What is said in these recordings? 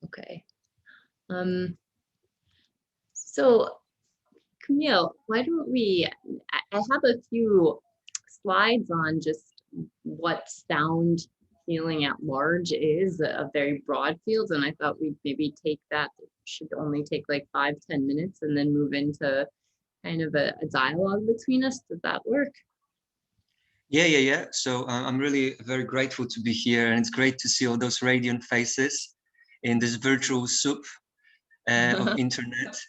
Okay. So Camille, why don't I have a few slides on just what sound healing at large is, a very broad field, and I thought we'd maybe take that, should only take like 5-10 minutes, and then move into kind of a dialogue between us. Does that work? Yeah. So I'm really very grateful to be here, and it's great to see all those radiant faces in this virtual soup of internet.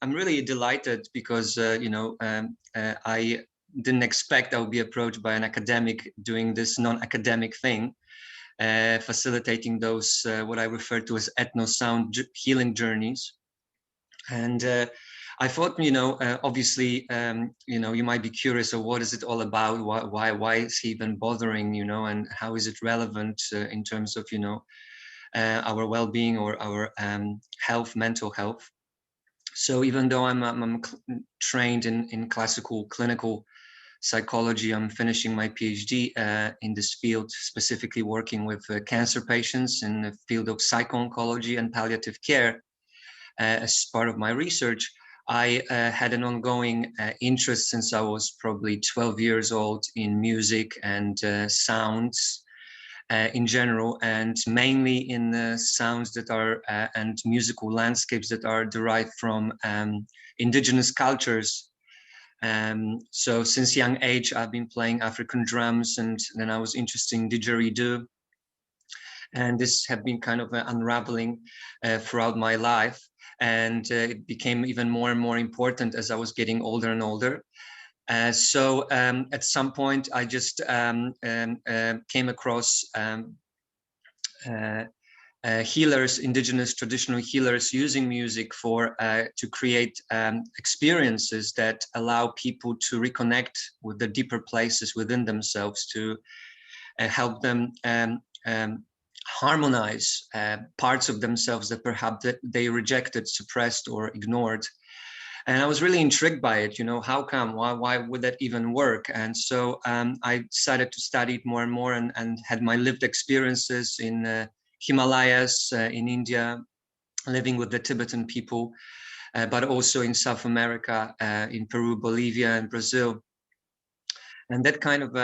I'm really delighted because I didn't expect I would be approached by an academic doing this non-academic thing, facilitating those what I refer to as ethno-sound healing journeys. And I thought, obviously, you might be curious of what is it all about? Why is he even bothering, and how is it relevant in terms of, our well-being or our health, mental health. So even though I'm trained in classical clinical psychology, I'm finishing my PhD in this field, specifically working with cancer patients in the field of psycho-oncology and palliative care. As part of my research, I had an ongoing interest since I was probably 12 years old in music and sounds in general, and mainly in the sounds that are and musical landscapes that are derived from indigenous cultures. So since young age, I've been playing African drums, and then I was interested in didgeridoo. And this had been kind of unraveling throughout my life. And it became even more and more important as I was getting older and older. So at some point, I just came across healers, indigenous traditional healers, using music to create experiences that allow people to reconnect with the deeper places within themselves, to help them harmonize parts of themselves that perhaps they rejected, suppressed, or ignored. And I was really intrigued by it. How come? Why would that even work? And so I decided to study it more and more, and had my lived experiences in Himalayas, in India, living with the Tibetan people, but also in South America, in Peru, Bolivia, and Brazil. And that kind of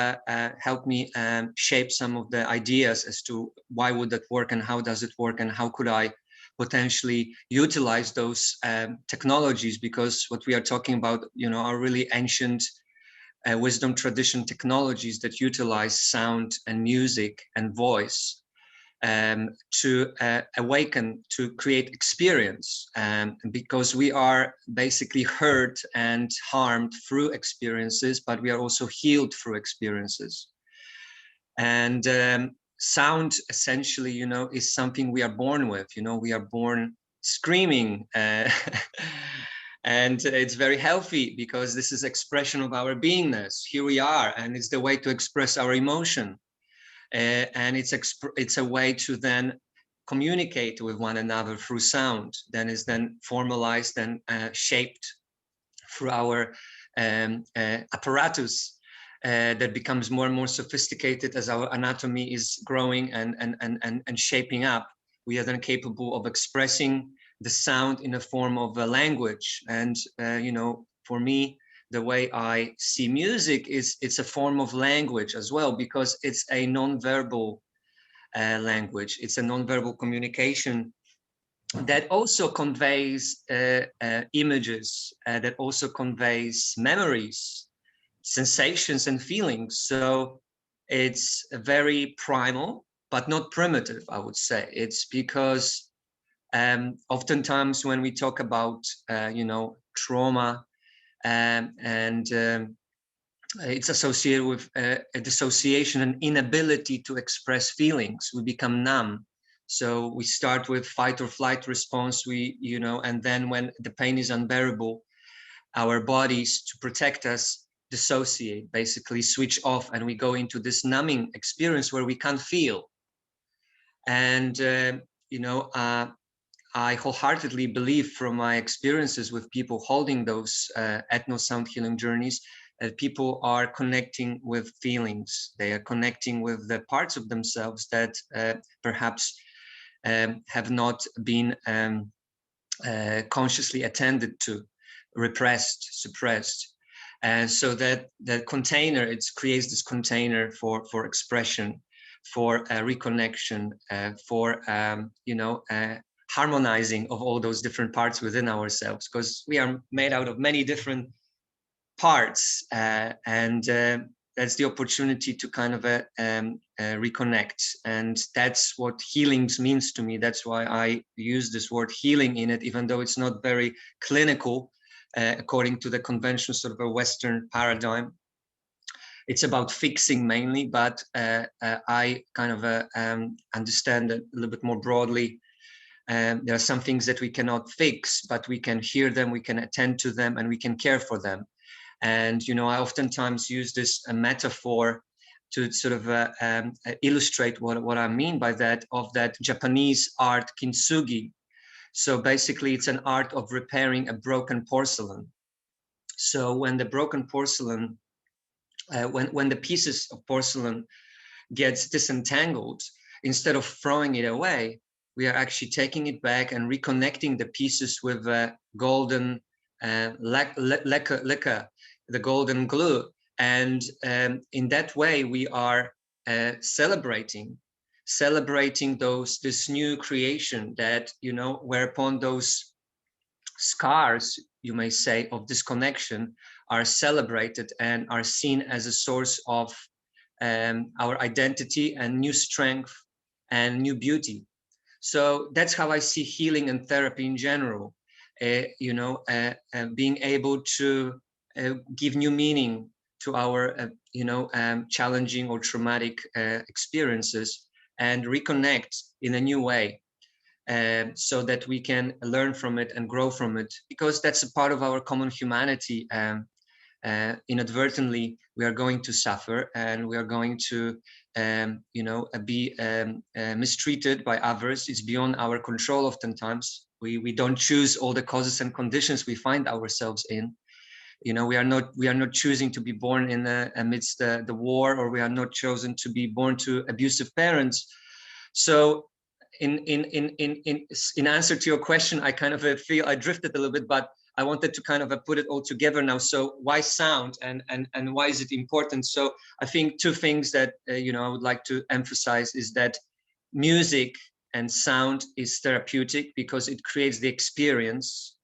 helped me shape some of the ideas as to why would that work, and how does it work, and how could I potentially utilize those technologies, because what we are talking about, are really ancient wisdom tradition technologies that utilize sound and music and voice to awaken, to create experience, because we are basically hurt and harmed through experiences, but we are also healed through experiences. And sound essentially, is something we are born with. We are born screaming, and it's very healthy because this is expression of our beingness. Here we are, and it's the way to express our emotion, and it's a way to then communicate with one another through sound. Then is then formalized and shaped through our apparatus. That becomes more and more sophisticated as our anatomy is growing and shaping up. We are then capable of expressing the sound in a form of a language. And for me, the way I see music is it's a form of language as well, because it's a non-verbal language. It's a non-verbal communication that also conveys images, that also conveys memories, sensations, and feelings. So it's very primal, but not primitive, I would say. It's because oftentimes when we talk about trauma, and it's associated with a dissociation and inability to express feelings. We become numb. So we start with fight or flight response. And then when the pain is unbearable, our bodies, to protect us, dissociate, basically switch off, and we go into this numbing experience where we can't feel. And I wholeheartedly believe, from my experiences with people holding those ethno sound healing journeys, people are connecting with feelings. They are connecting with the parts of themselves that perhaps have not been consciously attended to, repressed, suppressed. And so that container, it creates this container for expression, for reconnection, for harmonizing of all those different parts within ourselves, because we are made out of many different parts, and that's the opportunity to kind of reconnect. And that's what healing means to me. That's why I use this word healing in it, even though it's not very clinical according to the conventional sort of a Western paradigm. It's about fixing mainly, but I kind of understand it a little bit more broadly. There are some things that we cannot fix, but we can hear them, we can attend to them, and we can care for them. And, you know, I oftentimes use this metaphor to sort of illustrate what I mean by that, of that Japanese art kintsugi. So basically, it's an art of repairing a broken porcelain. So when the broken porcelain, when the pieces of porcelain gets disentangled, instead of throwing it away, we are actually taking it back and reconnecting the pieces with golden lacquer, the golden glue. And in that way, we are celebrating this new creation that, you know, whereupon those scars, you may say, of disconnection are celebrated and are seen as a source of our identity and new strength and new beauty. So that's how I see healing and therapy in general. Being able to give new meaning to our, challenging or traumatic experiences, and reconnect in a new way, so that we can learn from it and grow from it, because that's a part of our common humanity. Inadvertently, we are going to suffer, and we are going to be mistreated by others. It's beyond our control oftentimes. We don't choose all the causes and conditions we find ourselves in. You know, we are not choosing to be born in amidst the war, or we are not chosen to be born to abusive parents. So in answer to your question, I kind of feel I drifted a little bit, but I wanted to kind of put it all together now. So why sound, and why is it important? So I think two things that I would like to emphasize is that music and sound is therapeutic because it creates the experience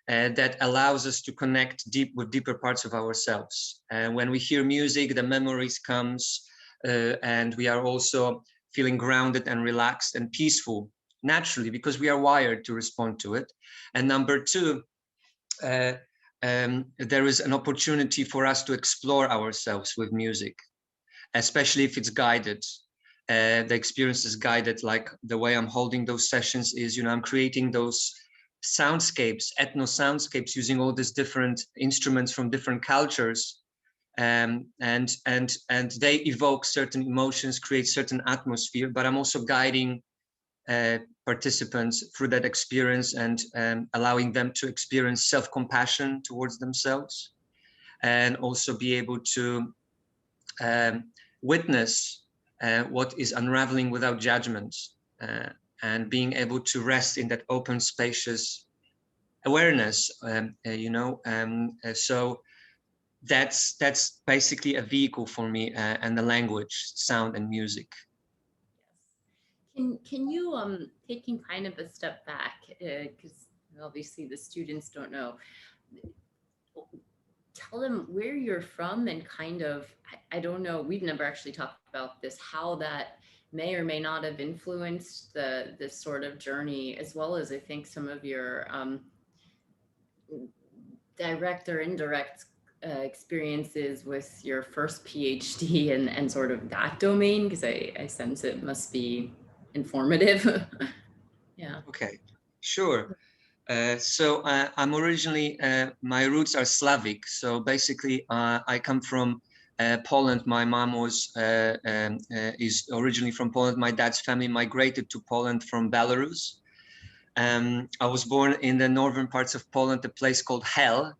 that allows us to connect with deeper parts of ourselves. And when we hear music, the memories comes, and we are also feeling grounded and relaxed and peaceful naturally, because we are wired to respond to it. And number two, there is an opportunity for us to explore ourselves with music, especially if it's guided. The experience is guided, like the way I'm holding those sessions is, I'm creating those soundscapes, ethno soundscapes, using all these different instruments from different cultures, and they evoke certain emotions, create certain atmosphere. But I'm also guiding participants through that experience, and allowing them to experience self-compassion towards themselves, and also be able to witness what is unraveling without judgment, and being able to rest in that open, spacious awareness. So that's basically a vehicle for me, and the language, sound, and music. Can you taking kind of a step back, because obviously the students don't know, tell them where you're from, and kind of, I don't know, we've never actually talked about this, how that may or may not have influenced this sort of journey, as well as I think some of your direct or indirect experiences with your first PhD, and sort of that domain, because I sense it must be informative. Yeah. Okay, sure. So I'm originally, my roots are Slavic. So basically, I come from Poland. My mom is originally from Poland. My dad's family migrated to Poland from Belarus. I was born in the northern parts of Poland, a place called Hel,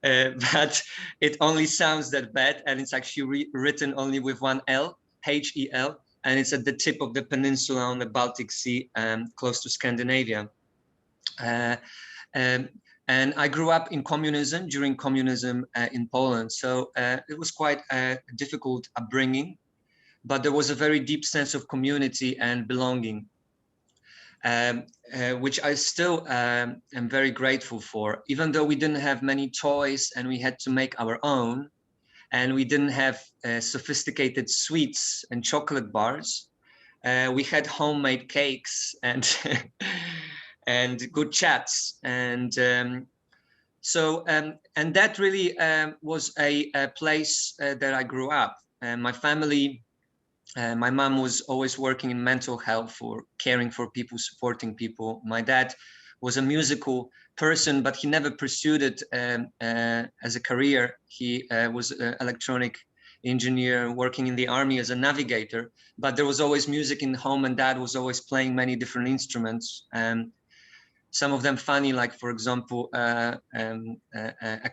but it only sounds that bad, and it's actually written only with one L, Hel, and it's at the tip of the peninsula on the Baltic Sea, close to Scandinavia. Um, and I grew up in communism, during communism in Poland, so it was quite a difficult upbringing, but there was a very deep sense of community and belonging. Which I still am very grateful for, even though we didn't have many toys and we had to make our own, and we didn't have sophisticated sweets and chocolate bars. We had homemade cakes and and good chats, and and that really was a place that I grew up. My family. My mom was always working in mental health, for caring for people, supporting people. My dad was a musical person, but he never pursued it as a career. He was an electronic engineer working in the army as a navigator, but there was always music in home, and dad was always playing many different instruments. Some of them funny, like, for example, a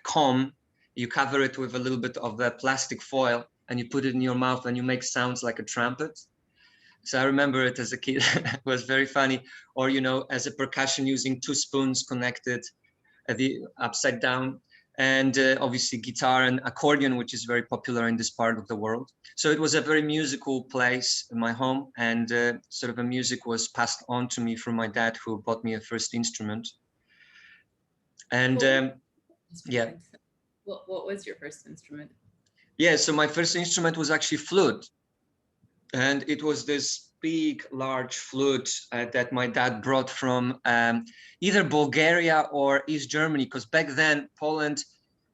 comb. You cover it with a little bit of the plastic foil, and you put it in your mouth, and you make sounds like a trumpet. So I remember it as a kid. It was very funny. Or, you know, as a percussion, using two spoons connected at the upside down, and obviously guitar and accordion, which is very popular in this part of the world. So it was a very musical place in my home, and sort of a music was passed on to me from my dad, who bought me a first instrument. And yeah. What was your first instrument? Yeah, so my first instrument was actually flute. And it was this big, large flute that my dad brought from either Bulgaria or East Germany, because back then Poland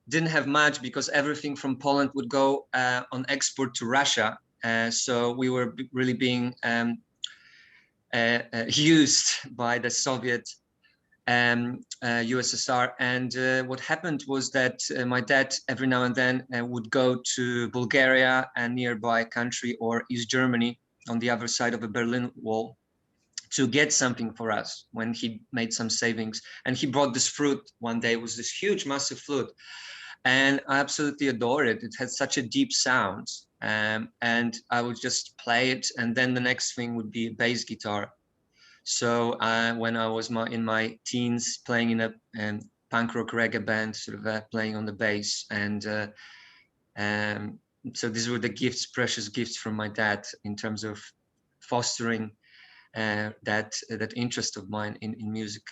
didn't have much, because everything from Poland would go on export to Russia. So we were really being used by the Soviet USSR. And what happened was that my dad every now and then would go to Bulgaria, a nearby country, or East Germany on the other side of the Berlin Wall, to get something for us when he made some savings. And he brought this flute one day. It was this huge, massive flute. And I absolutely adore it. It had such a deep sound. And I would just play it. And then the next thing would be a bass guitar. So when I was in my teens, playing in a punk rock reggae band, sort of playing on the bass. And so these were the gifts, precious gifts from my dad, in terms of fostering that interest of mine in music.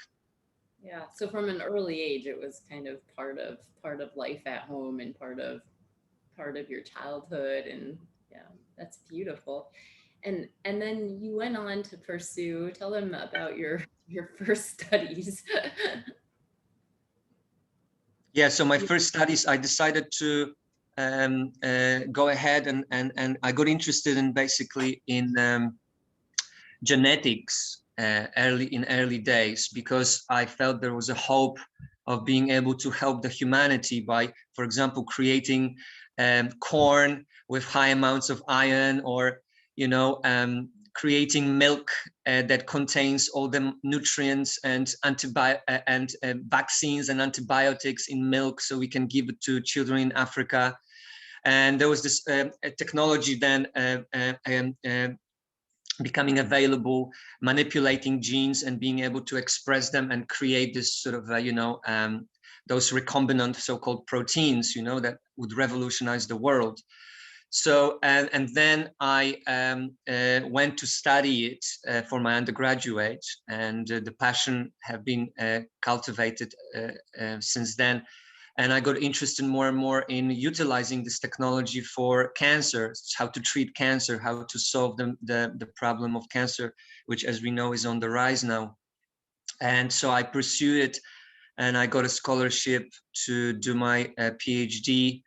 Yeah. So from an early age, it was kind of part of life at home, and part of your childhood. And yeah, that's beautiful. And then you went on to pursue. Tell them about your first studies. Yeah. So my first studies, I decided to go ahead, and I got interested in basically in genetics in early days, because I felt there was a hope of being able to help the humanity by, for example, creating corn with high amounts of iron, or creating milk that contains all the nutrients and vaccines and antibiotics in milk, so we can give it to children in Africa. And there was this technology then becoming available, manipulating genes and being able to express them and create this sort of, those recombinant so-called proteins, that would revolutionize the world. So, and then I went to study it for my undergraduate, and the passion have been cultivated since then. And I got interested more and more in utilizing this technology for cancer, how to treat cancer, how to solve the problem of cancer, which, as we know, is on the rise now. And so I pursued it, and I got a scholarship to do my PhD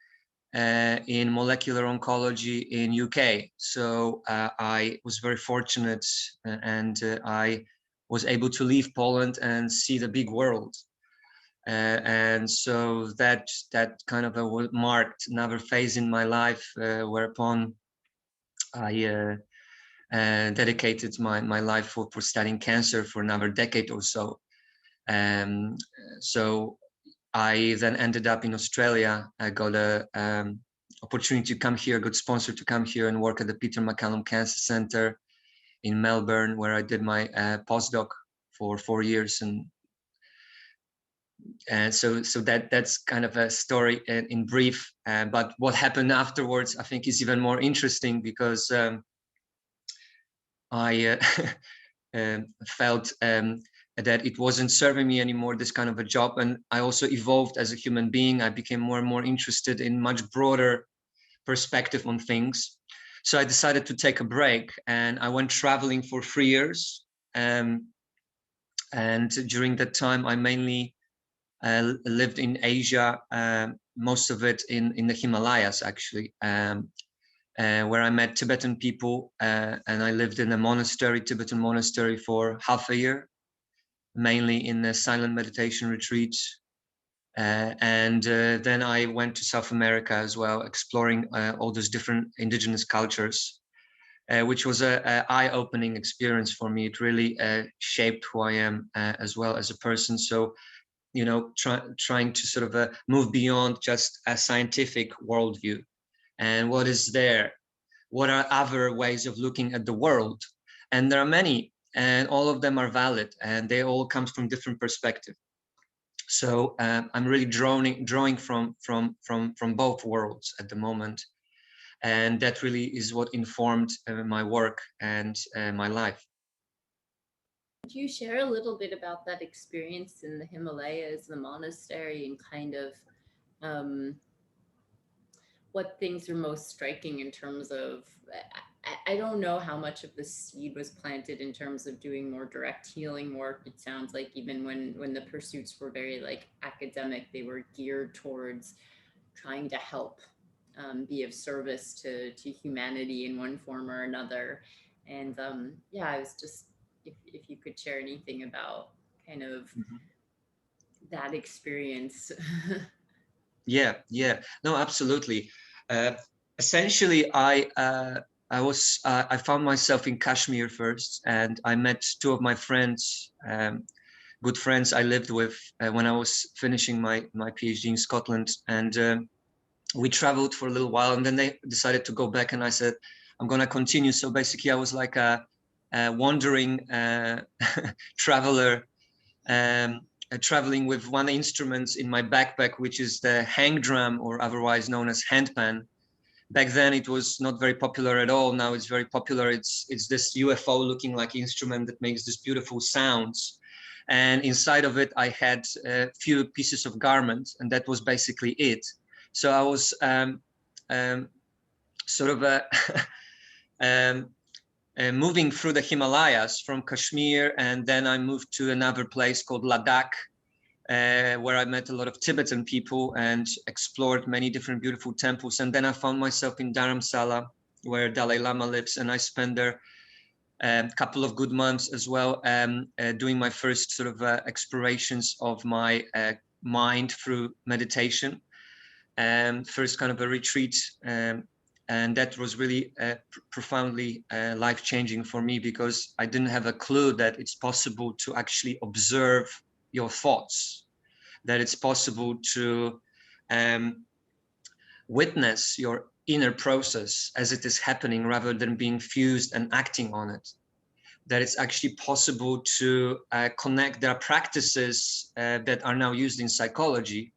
in molecular oncology in UK. So I was very fortunate, and I was able to leave Poland and see the big world. And so that kind of marked another phase in my life, whereupon I dedicated my life for studying cancer for another decade or so. So I then ended up in Australia. I got a opportunity to come here, got sponsored to come here and work at the Peter MacCallum Cancer Centre in Melbourne, where I did my postdoc for 4 years. And so that's kind of a story in brief. But what happened afterwards, I think, is even more interesting, because I felt that it wasn't serving me anymore, this kind of a job. And I also evolved as a human being. I became more and more interested in much broader perspective on things. So I decided to take a break, and I went traveling for 3 years. And during that time, I mainly lived in Asia, most of it in the Himalayas, actually, where I met Tibetan people. And I lived in a monastery, Tibetan monastery, for half a year, mainly in the silent meditation retreats. And then I went to South America as well, exploring all those different indigenous cultures, which was a eye-opening experience for me. It really shaped who I am as well as a person. So, trying to sort of move beyond just a scientific worldview, and what is there, what are other ways of looking at the world. And there are many, and all of them are valid, and they all come from different perspectives. So I'm really drawing from both worlds at the moment, and that really is what informed my work and my life. Could you share a little bit about that experience in the Himalayas, the monastery, and kind of um, what things are most striking in terms of? I don't know how much of the seed was planted in terms of doing more direct healing work. It sounds like even when the pursuits were very like academic, they were geared towards trying to help, be of service to humanity in one form or another. And yeah, I was just, if you could share anything about kind of that experience. Yeah. No, absolutely. Uh, Essentially, I found myself in Kashmir first, and I met two of my friends, good friends I lived with when I was finishing my PhD in Scotland, and we traveled for a little while, and then they decided to go back, and I said, I'm gonna continue. So basically, I was like a wandering traveler. Um, Traveling with one instrument in my backpack, which is the hang drum, or otherwise known as handpan. Back then, it was not very popular at all. Now it's very popular. It's this UFO looking like instrument that makes these beautiful sounds. And inside of it, I had a few pieces of garment, and that was basically it. So I was sort of um, moving through the Himalayas from Kashmir, and then I moved to another place called Ladakh, where I met a lot of Tibetan people and explored many different beautiful temples. And then I found myself in Dharamsala, where Dalai Lama lives, and I spent there a couple of good months as well, doing my first sort of explorations of my mind through meditation. First kind of a retreat, and that was really profoundly life-changing for me, because I didn't have a clue that it's possible to actually observe your thoughts, that it's possible to witness your inner process as it is happening, rather than being fused and acting on it, that it's actually possible to connect. There are practices that are now used in psychology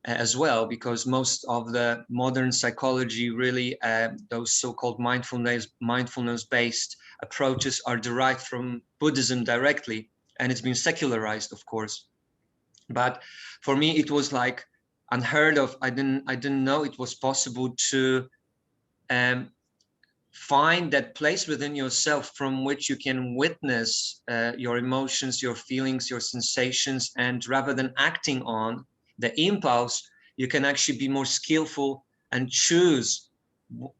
as well, because most of the modern psychology, really those so-called mindfulness-based approaches, are derived from Buddhism directly, and it's been secularized, of course. But for me, it was like unheard of. I didn't know it was possible to find that place within yourself from which you can witness your emotions, your feelings, your sensations, and rather than acting on the impulse, you can actually be more skillful and choose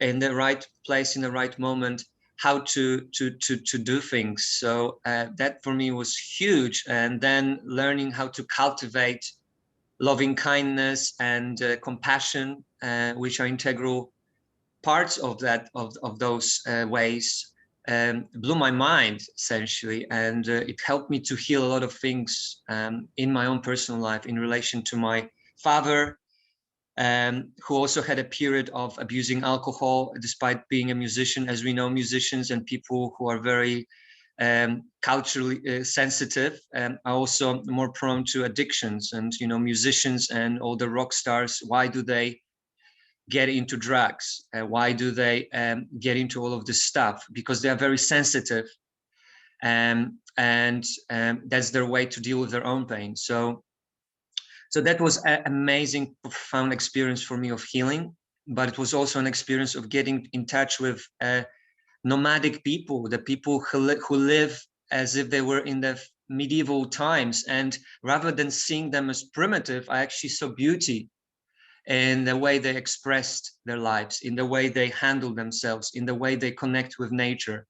in the right place, in the right moment, how to do things. So that for me was huge. And then learning how to cultivate loving kindness and compassion, which are integral parts of that, of those ways, blew my mind essentially. And it helped me to heal a lot of things in my own personal life in relation to my father, who also had a period of abusing alcohol despite being a musician. As we know, musicians and people who are very culturally sensitive are also more prone to addictions. And musicians and all the rock stars, why do they get into drugs? Why do they get into all of this stuff? Because they are very sensitive, and that's their way to deal with their own pain. So that was an amazing, profound experience for me of healing, but it was also an experience of getting in touch with nomadic people, the people who live as if they were in the medieval times. And rather than seeing them as primitive, I actually saw beauty in the way they expressed their lives, in the way they handle themselves, in the way they connect with nature.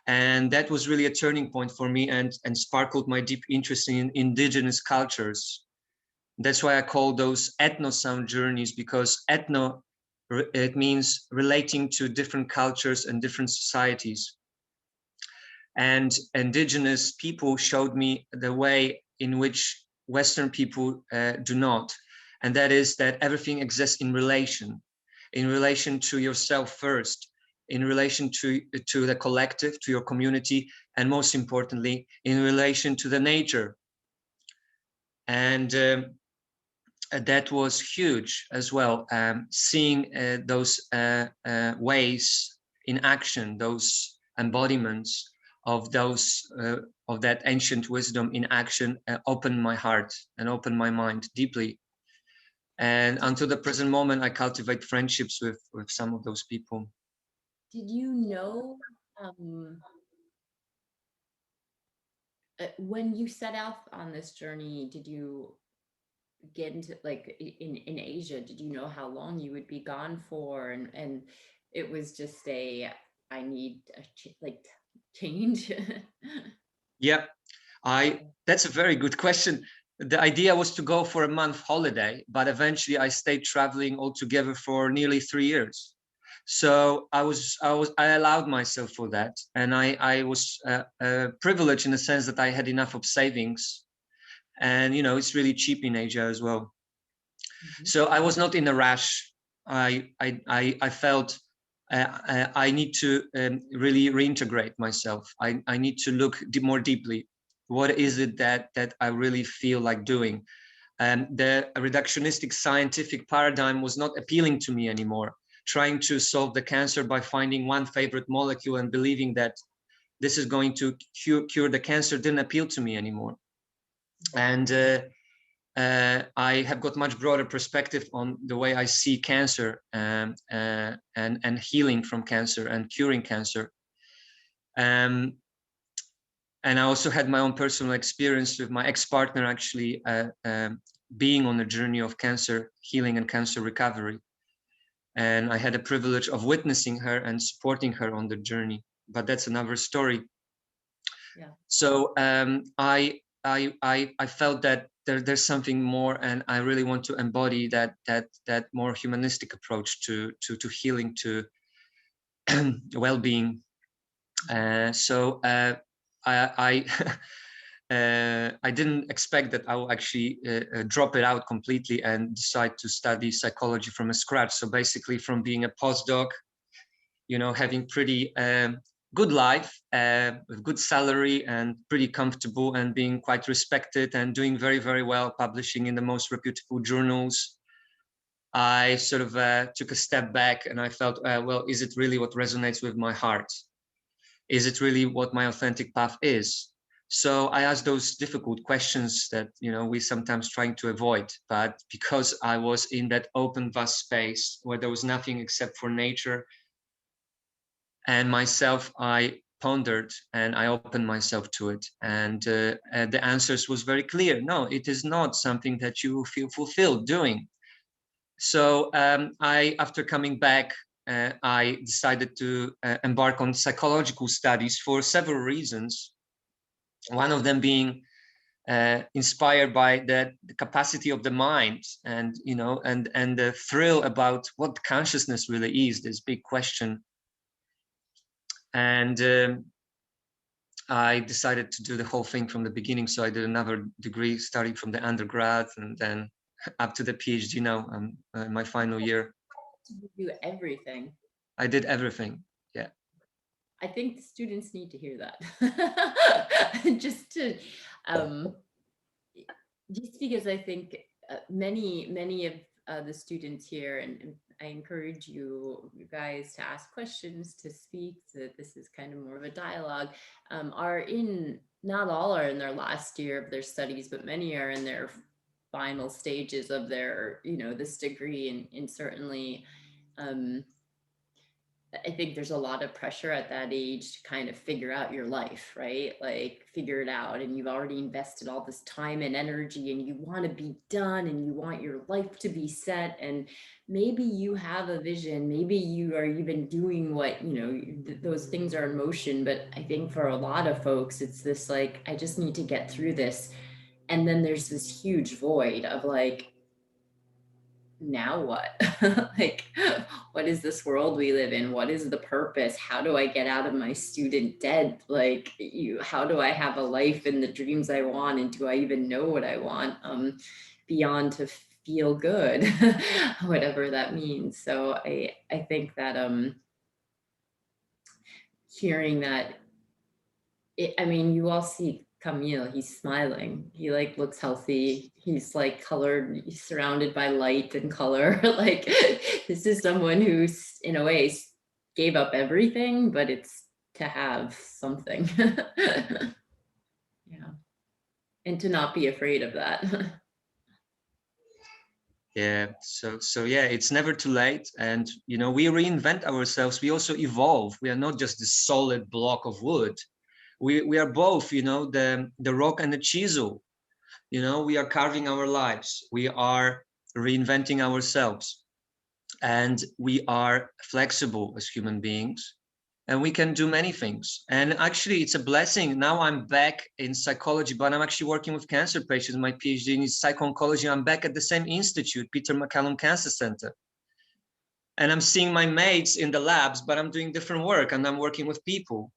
And that was really a turning point for me, and sparkled my deep interest in indigenous cultures. That's why I call those ethno-sound journeys, because ethno, it means relating to different cultures and different societies. And indigenous people showed me the way in which Western people do not. And that is that everything exists in relation to yourself first, in relation to the collective, to your community, and most importantly, in relation to the nature. And that was huge as well, seeing those ways in action, those embodiments of that ancient wisdom in action, opened my heart and opened my mind deeply. And until the present moment, I cultivate friendships with some of those people. Did you know when you set off on this journey, did you get into, like, in Asia, did you know how long you would be gone for? And it was just I need a change. Yeah, that's a very good question. The idea was to go for a month holiday, but eventually I stayed traveling altogether for nearly 3 years. So I allowed myself for that, and I was privileged in the sense that I had enough of savings, and it's really cheap in Asia as well. Mhm. So I was not in a rush. I felt I need to really reintegrate myself. I need to look more deeply. What is it that I really feel like doing? The reductionistic scientific paradigm was not appealing to me anymore. Trying to solve the cancer by finding one favorite molecule and believing that this is going to cure the cancer didn't appeal to me anymore. And I have got much broader perspective on the way I see cancer, and healing from cancer and curing cancer. And I also had my own personal experience with my ex-partner actually being on a journey of cancer healing and cancer recovery. And I had a privilege of witnessing her and supporting her on the journey. But that's another story. Yeah. So I felt that there's something more, and I really want to embody that more humanistic approach to healing, to well-being. So I I didn't expect that I will actually drop it out completely and decide to study psychology from scratch. So basically, from being a postdoc, having pretty good life with good salary and pretty comfortable and being quite respected and doing very, very well, publishing in the most reputable journals, I sort of took a step back and I felt, well, is it really what resonates with my heart? Is it really what my authentic path is? So I asked those difficult questions that we sometimes trying to avoid. But because I was in that open, vast space where there was nothing except for nature and myself, I pondered and I opened myself to it. And the answers was very clear. No, it is not something that you feel fulfilled doing. So after coming back, I decided to embark on psychological studies for several reasons. One of them being inspired by the capacity of the mind, and and the thrill about what consciousness really is, this big question. And I decided to do the whole thing from the beginning. So I did another degree, starting from the undergrad, and then up to the PhD now. I'm in my final year. You do everything. I did everything. Yeah. I think the students need to hear that. Just to, um, just because I think many of the students here, and I encourage you guys to ask questions, to speak, so that this is kind of more of a dialogue, are in, not all are in their last year of their studies, but many are in their final stages of their, this degree, and certainly, I think there's a lot of pressure at that age to kind of figure out your life, right? Like figure it out. And you've already invested all this time and energy and you want to be done and you want your life to be set. And maybe you have a vision, maybe you are even doing what, those things are in motion. But I think for a lot of folks, it's this like, I just need to get through this. And then there's this huge void of like, now what? Like, what is this world we live in? What is the purpose? How do I get out of my student debt? Like, how do I have a life and the dreams I want? And do I even know what I want? Beyond to feel good, whatever that means. So I think that hearing that, I mean, you all see Kamil, he's smiling. He like looks healthy. He's like colored, he's surrounded by light and color. Like this is someone who's in a way gave up everything, but it's to have something. Yeah. And to not be afraid of that. Yeah. So yeah, it's never too late. And we reinvent ourselves. We also evolve. We are not just the solid block of wood. We are both, the rock and the chisel. We are carving our lives. We are reinventing ourselves. And we are flexible as human beings. And we can do many things. And actually, it's a blessing. Now I'm back in psychology, but I'm actually working with cancer patients. My PhD in psycho-oncology. I'm back at the same institute, Peter MacCallum Cancer Center. And I'm seeing my mates in the labs, but I'm doing different work and I'm working with people.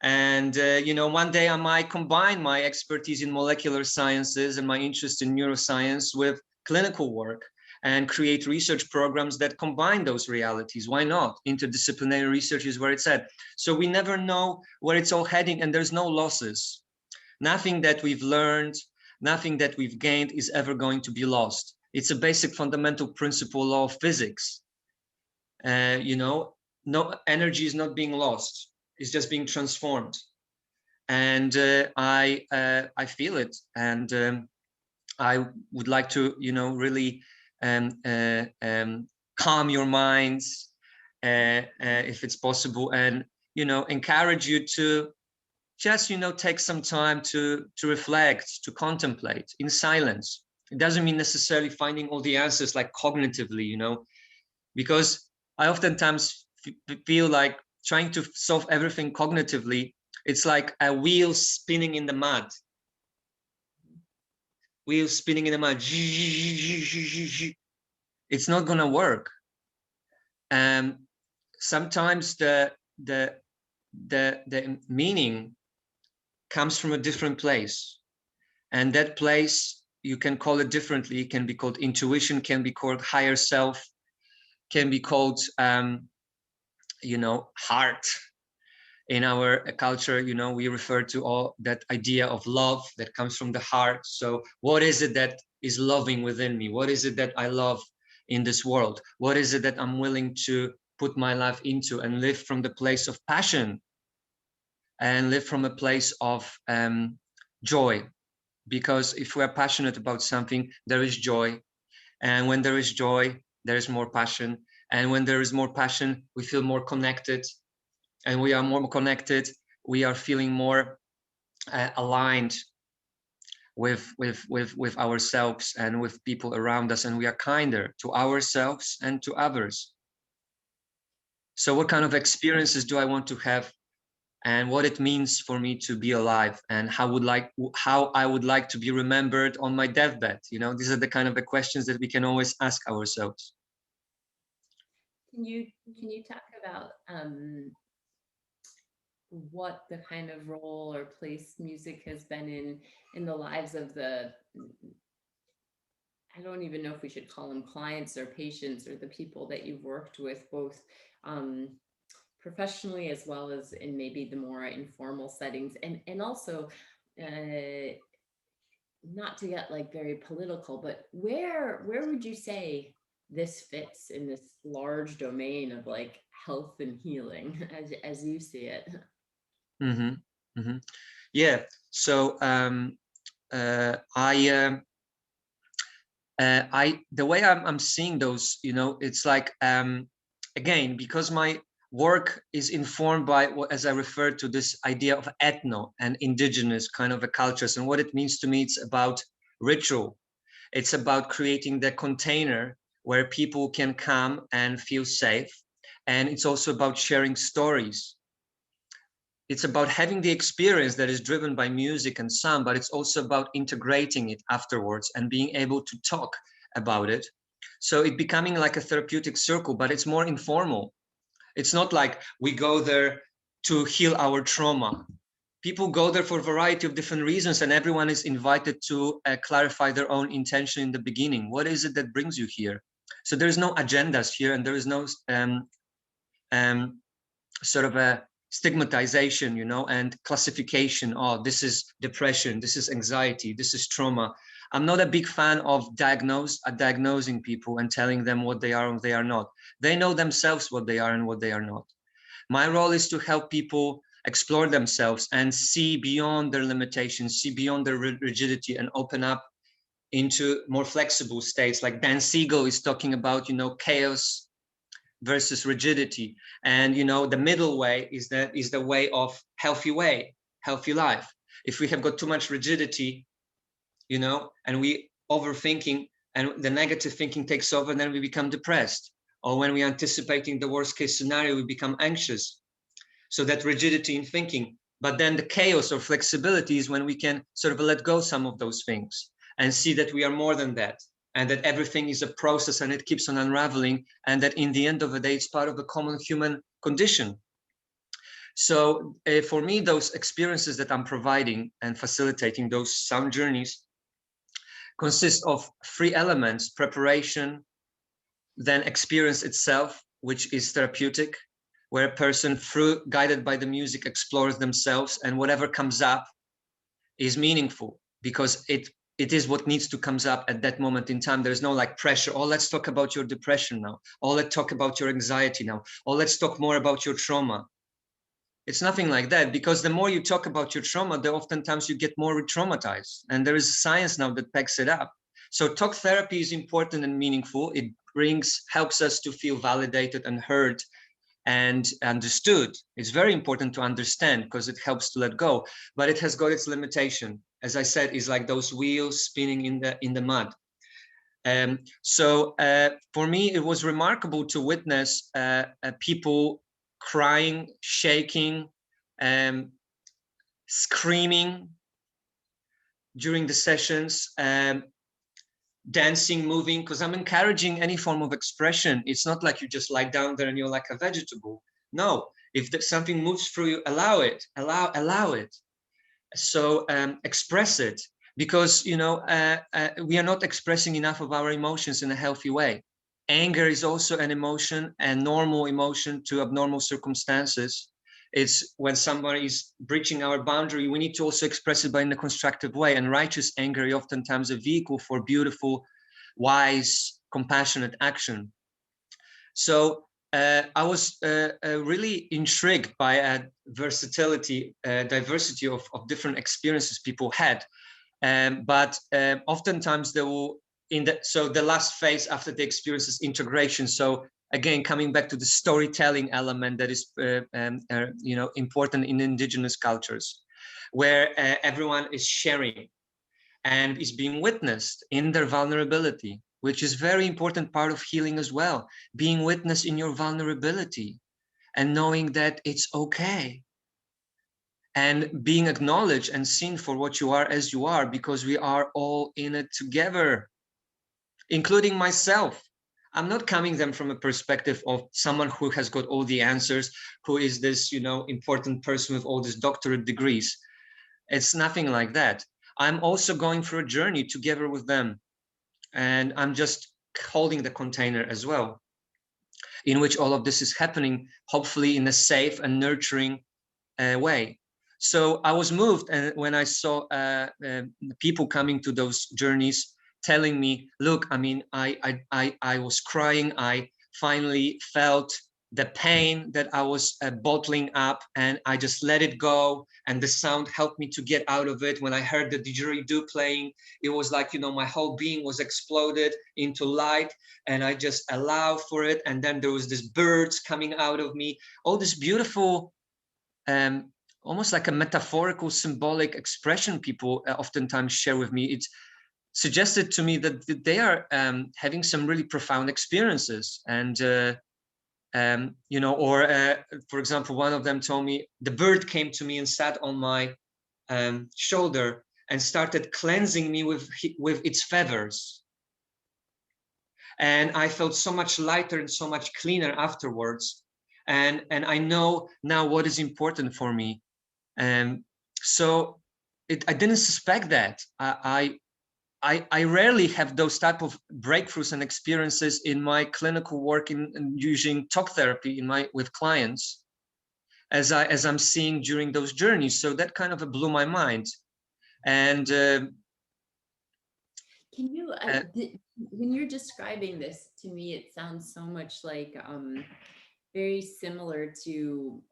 And, one day I might combine my expertise in molecular sciences and my interest in neuroscience with clinical work and create research programs that combine those realities. Why not? Interdisciplinary research is where it's at. So we never know where it's all heading, and there's no losses. Nothing that we've learned, nothing that we've gained is ever going to be lost. It's a basic fundamental principle law of physics. No energy is not being lost. It's just being transformed. And I feel it. And I would like to, really calm your minds if it's possible, and encourage you to just take some time to reflect, to contemplate in silence. It doesn't mean necessarily finding all the answers like cognitively, because I oftentimes feel like trying to solve everything cognitively, it's like a wheel spinning in the mud. Wheel spinning in the mud. It's not gonna work. Sometimes the meaning comes from a different place, and that place, you can call it differently. It can be called intuition, can be called higher self, can be called heart. In our culture, we refer to all that idea of love that comes from the heart. So what is it that is loving within me? What is it that I love in this world? What is it that I'm willing to put my life into and live from the place of passion and live from a place of joy? Because if we're passionate about something, there is joy. And when there is joy, there is more passion. And when there is more passion, we feel more connected. And we are more connected, we are feeling more aligned with ourselves and with people around us, and we are kinder to ourselves and to others. So what kind of experiences do I want to have, and what it means for me to be alive, and how I would like to be remembered on my deathbed? These are the kind of the questions that we can always ask ourselves. Can you talk about what the kind of role or place music has been in the lives of the I don't even know if we should call them clients or patients, or the people that you've worked with, both professionally as well as in maybe the more informal settings, and also uh, not to get like very political, but where would you say this fits in this large domain of like health and healing as you see it? Mm-hmm. Mm-hmm. Yeah. So the way I'm seeing those, it's like, again, because my work is informed by what, as I referred to, this idea of ethno and indigenous kind of a cultures, and what it means to me, it's about ritual. It's about creating the container where people can come and feel safe. And it's also about sharing stories. It's about having the experience that is driven by music and sound, but it's also about integrating it afterwards and being able to talk about it. So it becoming like a therapeutic circle, but it's more informal. It's not like we go there to heal our trauma. People go there for a variety of different reasons, and everyone is invited to clarify their own intention in the beginning. What is it that brings you here? So there's no agendas here, and there is no um, sort of a stigmatization, and classification. Oh, this is depression, this is anxiety, this is trauma. I'm not a big fan of diagnosing people and telling them what they are and what they are not. They know themselves what they are and what they are not. My role is to help people explore themselves and see beyond their limitations, see beyond their rigidity, and open up into more flexible states. Like Dan Siegel is talking about, chaos versus rigidity. And the middle way is the way of healthy life. If we have got too much rigidity, and we overthinking, and the negative thinking takes over, then we become depressed. Or when we're anticipating the worst case scenario, we become anxious. So that rigidity in thinking. But then the chaos or flexibility is when we can sort of let go some of those things and see that we are more than that, and that everything is a process and it keeps on unraveling, and that in the end of the day, it's part of a common human condition. So for me, those experiences that I'm providing and facilitating, those sound journeys, consist of three elements: preparation, then experience itself, which is therapeutic, where a person, through guided by the music, explores themselves, and whatever comes up is meaningful because it is what needs to comes up at that moment in time. There's no like pressure. Oh, let's talk about your depression now. Oh, let's talk about your anxiety now. Oh, let's talk more about your trauma. It's nothing like that, because the more you talk about your trauma, the oftentimes you get more re-traumatized. And there is science now that backs it up. So talk therapy is important and meaningful. It helps us to feel validated and heard and understood. It's very important to understand because it helps to let go, but it has got its limitation. As I said, is like those wheels spinning in the mud. So for me, it was remarkable to witness people crying, shaking, screaming during the sessions, dancing, moving, because I'm encouraging any form of expression. It's not like you just lie down there and you're like a vegetable. No, if something moves through you, allow it, allow it. So express it, because we are not expressing enough of our emotions in a healthy way. Anger is also an emotion, a normal emotion to abnormal circumstances. It's when somebody is breaching our boundary, we need to also express it, but in a constructive way. And righteous anger is oftentimes a vehicle for beautiful, wise, compassionate action. So I was really intrigued by a diversity of different experiences people had. But oftentimes they will, so the last phase after the experience is integration. So again, coming back to the storytelling element that is important in indigenous cultures, where everyone is sharing and is being witnessed in their vulnerability, which is very important part of healing as well. Being witnessed in your vulnerability and knowing that it's okay, and being acknowledged and seen for what you are as you are, because we are all in it together, including myself. I'm not coming them from a perspective of someone who has got all the answers, who is this, important person with all these doctorate degrees. It's nothing like that. I'm also going through a journey together with them. and I'm just holding the container as well, in which all of this is happening, hopefully in a safe and nurturing way. So I was moved, and when I saw people coming to those journeys, telling me, "Look, I mean, I was crying. I finally felt the pain that I was bottling up, and I just let it go. And the sound helped me to get out of it. When I heard the didgeridoo playing, it was like, you know, my whole being was exploded into light, and I just allowed for it. And then there was this birds coming out of me, all this beautiful." Um, Almost like a metaphorical, symbolic expression people oftentimes share with me. It's suggested to me that they are having some really profound experiences. And, you know, or for example, one of them told me the bird came to me and sat on my shoulder and started cleansing me with its feathers. And I felt so much lighter and so much cleaner afterwards. And I know now what is important for me. So I didn't suspect that. I rarely have those type of breakthroughs and experiences in my clinical work in using talk therapy with clients, as I'm seeing during those journeys. So that kind of blew my mind. And Can you, when you're describing this to me, it sounds so much like very similar to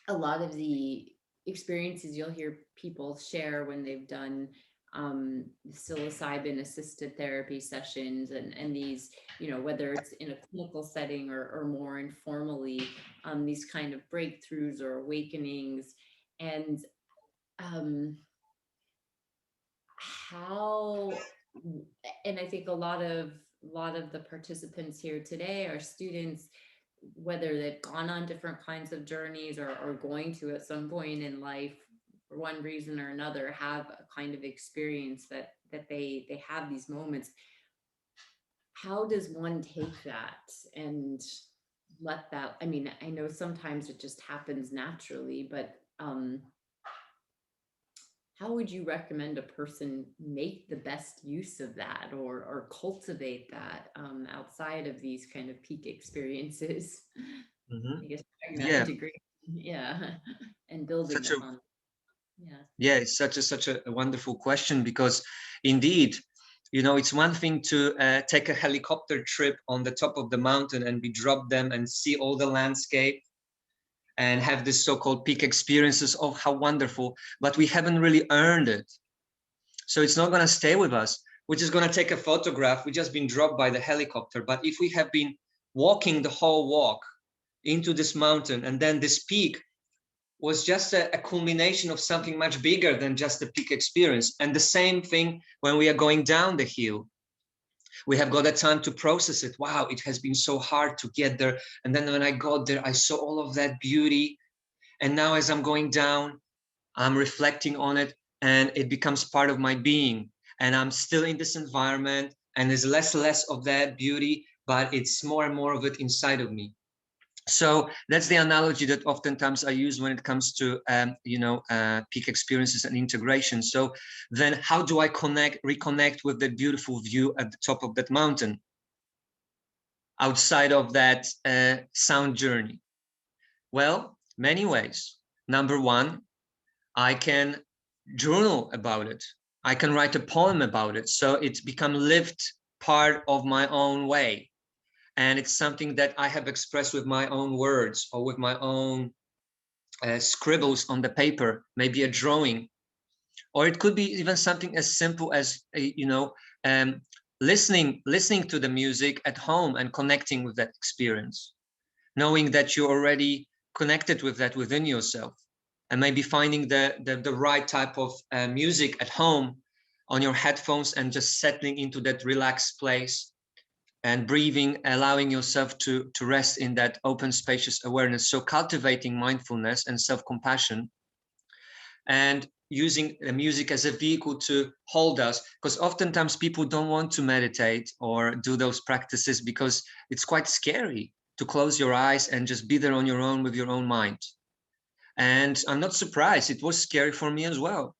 a lot of the experiences you'll hear people share when they've done psilocybin assisted therapy sessions, and these, you know, whether it's in a clinical setting or more informally, these kind of breakthroughs or awakenings. And um, how, and I think a lot of the participants here today are students, whether they've gone on different kinds of journeys or going to at some point in life for one reason or another, have a kind of experience that they have these moments. How does one take that and let that, I mean, I know sometimes it just happens naturally, but how would you recommend a person make the best use of that, or cultivate that outside of these kind of peak experiences? mhm. I guess having that Yeah, integration, yeah, and building such a upon, yeah. yeah, it's such a wonderful question, because indeed, you know, it's one thing to take a helicopter trip on the top of the mountain and be dropped them and see all the landscape and have this so-called peak experiences of how wonderful, but we haven't really earned it. So it's not going to stay with us. We're just going to take a photograph. We've just been dropped by the helicopter. But if we have been walking the whole walk into this mountain, and then this peak was just a culmination of something much bigger than just the peak experience. And the same thing when we are going down the hill. We have got a time to process it. Wow, it has been so hard to get there. And then when I got there, I saw all of that beauty. And now as I'm going down, I'm reflecting on it, and it becomes part of my being. And I'm still in this environment, and there's less of that beauty, but it's more and more of it inside of me. So that's the analogy that oftentimes I use when it comes to peak experiences and integration. So then how do I reconnect with that beautiful view at the top of that mountain outside of that sound journey? Well, many ways. Number one, I can journal about it. I can write a poem about it. So it's become lived part of my own way. And it's something that I have expressed with my own words or with my own scribbles on the paper, maybe a drawing, or it could be even something as simple as um, listening to the music at home and connecting with that experience, knowing that you're already connected with that within yourself, and maybe finding the right type of music at home on your headphones and just settling into that relaxed place and breathing, allowing yourself to rest in that open, spacious awareness. So cultivating mindfulness and self-compassion, and using the music as a vehicle to hold us, because oftentimes people don't want to meditate or do those practices because it's quite scary to close your eyes and just be there on your own with your own mind. And I'm not surprised, it was scary for me as well.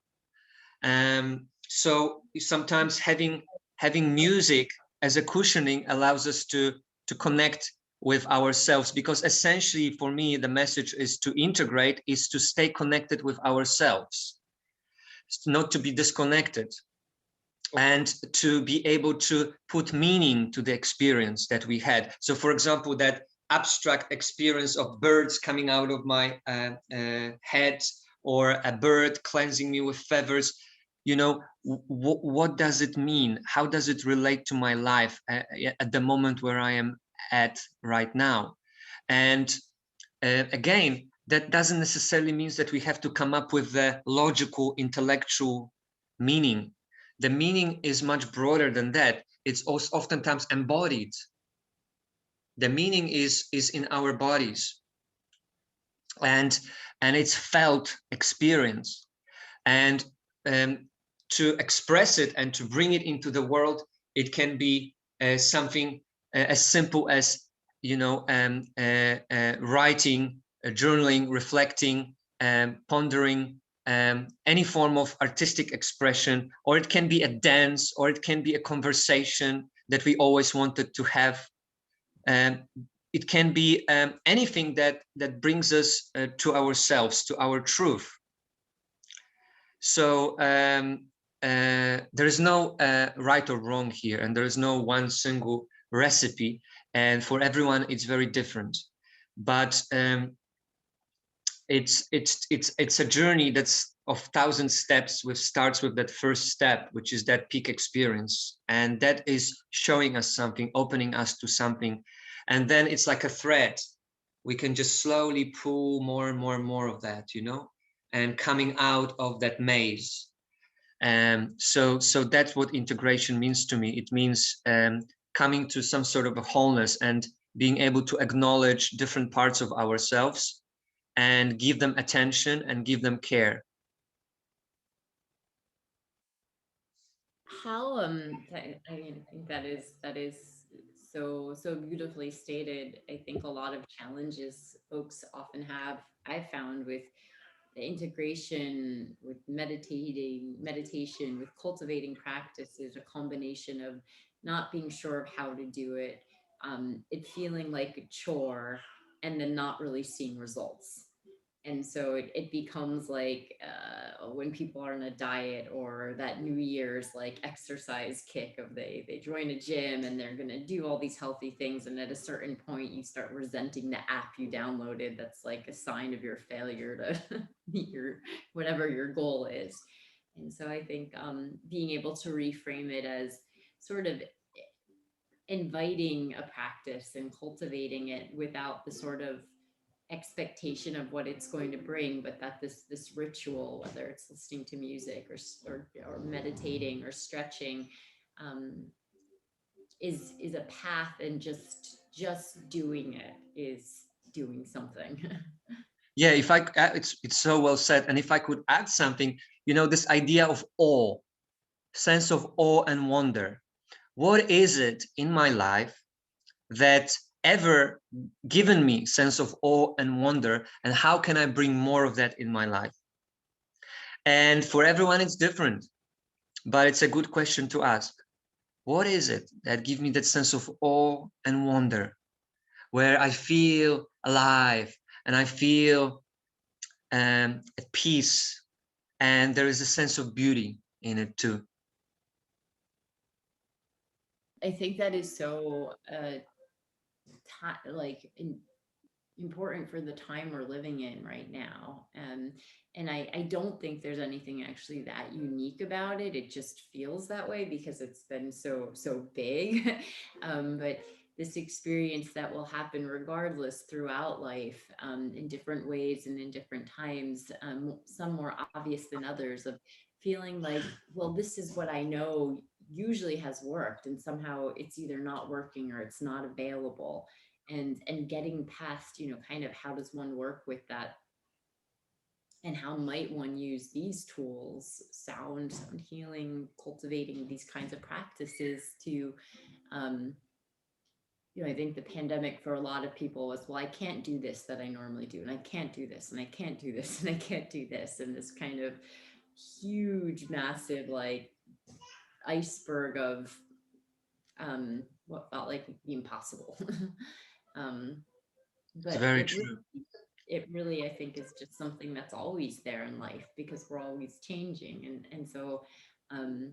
So sometimes having having music as a cushioning allows us to connect with ourselves, because essentially for me the message is to integrate, is to stay connected with ourselves, not to be disconnected, and to be able to put meaning to the experience that we had. So for example, that abstract experience of birds coming out of my head, or a bird cleansing me with feathers, you know, what does it mean? How does it relate to my life at the moment where I am at right now? And again, that doesn't necessarily mean that we have to come up with the logical, intellectual meaning. The meaning is much broader than that. It's also oftentimes embodied. The meaning is in our bodies, and it's felt experience. And to express it and to bring it into the world, it can be something as simple as, you know, writing, journaling, reflecting, pondering, any form of artistic expression, or it can be a dance, or it can be a conversation that we always wanted to have. Um, it can be anything that brings us to ourselves, to our truth. So there is no right or wrong here, and there is no one single recipe, and for everyone it's very different. But it's a journey that's of 1,000 steps, which starts with that first step, which is that peak experience, and that is showing us something, opening us to something, and then it's like a thread. We can just slowly pull more and more and more of that, you know, and coming out of that maze. So that's what integration means to me. It means coming to some sort of a wholeness and being able to acknowledge different parts of ourselves and give them attention and give them care. How I mean, I think that is so beautifully stated. I think a lot of challenges folks often have, I found, with the integration with meditation, with cultivating practice, is a combination of not being sure of how to do it, it feeling like a chore, and then not really seeing results. And so it becomes like when people are on a diet, or that New Year's like exercise kick of they join a gym and they're going to do all these healthy things, and at a certain point you start resenting the app you downloaded that's like a sign of your failure to meet your whatever your goal is. And so I think being able to reframe it as sort of inviting a practice and cultivating it without the sort of expectation of what it's going to bring, but that this ritual, whether it's listening to music, or meditating or stretching, um, is a path, and just doing it is doing something. Yeah, if I it's so well said. And if I could add something, you know, this idea of awe, sense of awe and wonder. What is it in my life that ever given me sense of awe and wonder, and how can I bring more of that in my life? And for everyone it's different, but it's a good question to ask. What is it that gives me that sense of awe and wonder, where I feel alive and I feel at peace, and there is a sense of beauty in it too? I think that is so like important for the time we're living in right now. And I don't think there's anything actually that unique about it. It just feels that way because it's been so big. But this experience that will happen regardless throughout life, in different ways and in different times, some more obvious than others, of feeling like, well, this is what I know usually has worked, and somehow it's either not working or it's not available. And getting past, kind of, how does one work with that, and how might one use these tools, sound healing, cultivating these kinds of practices to, um I think the pandemic for a lot of people was, well, I can't do this that I normally do, and I can't do this, and I can't do this, and I can't do this, and this kind of huge, massive, like, iceberg of what felt like the impossible. It's But very true. it really, I think, is just something that's always there in life because we're always changing. And so um,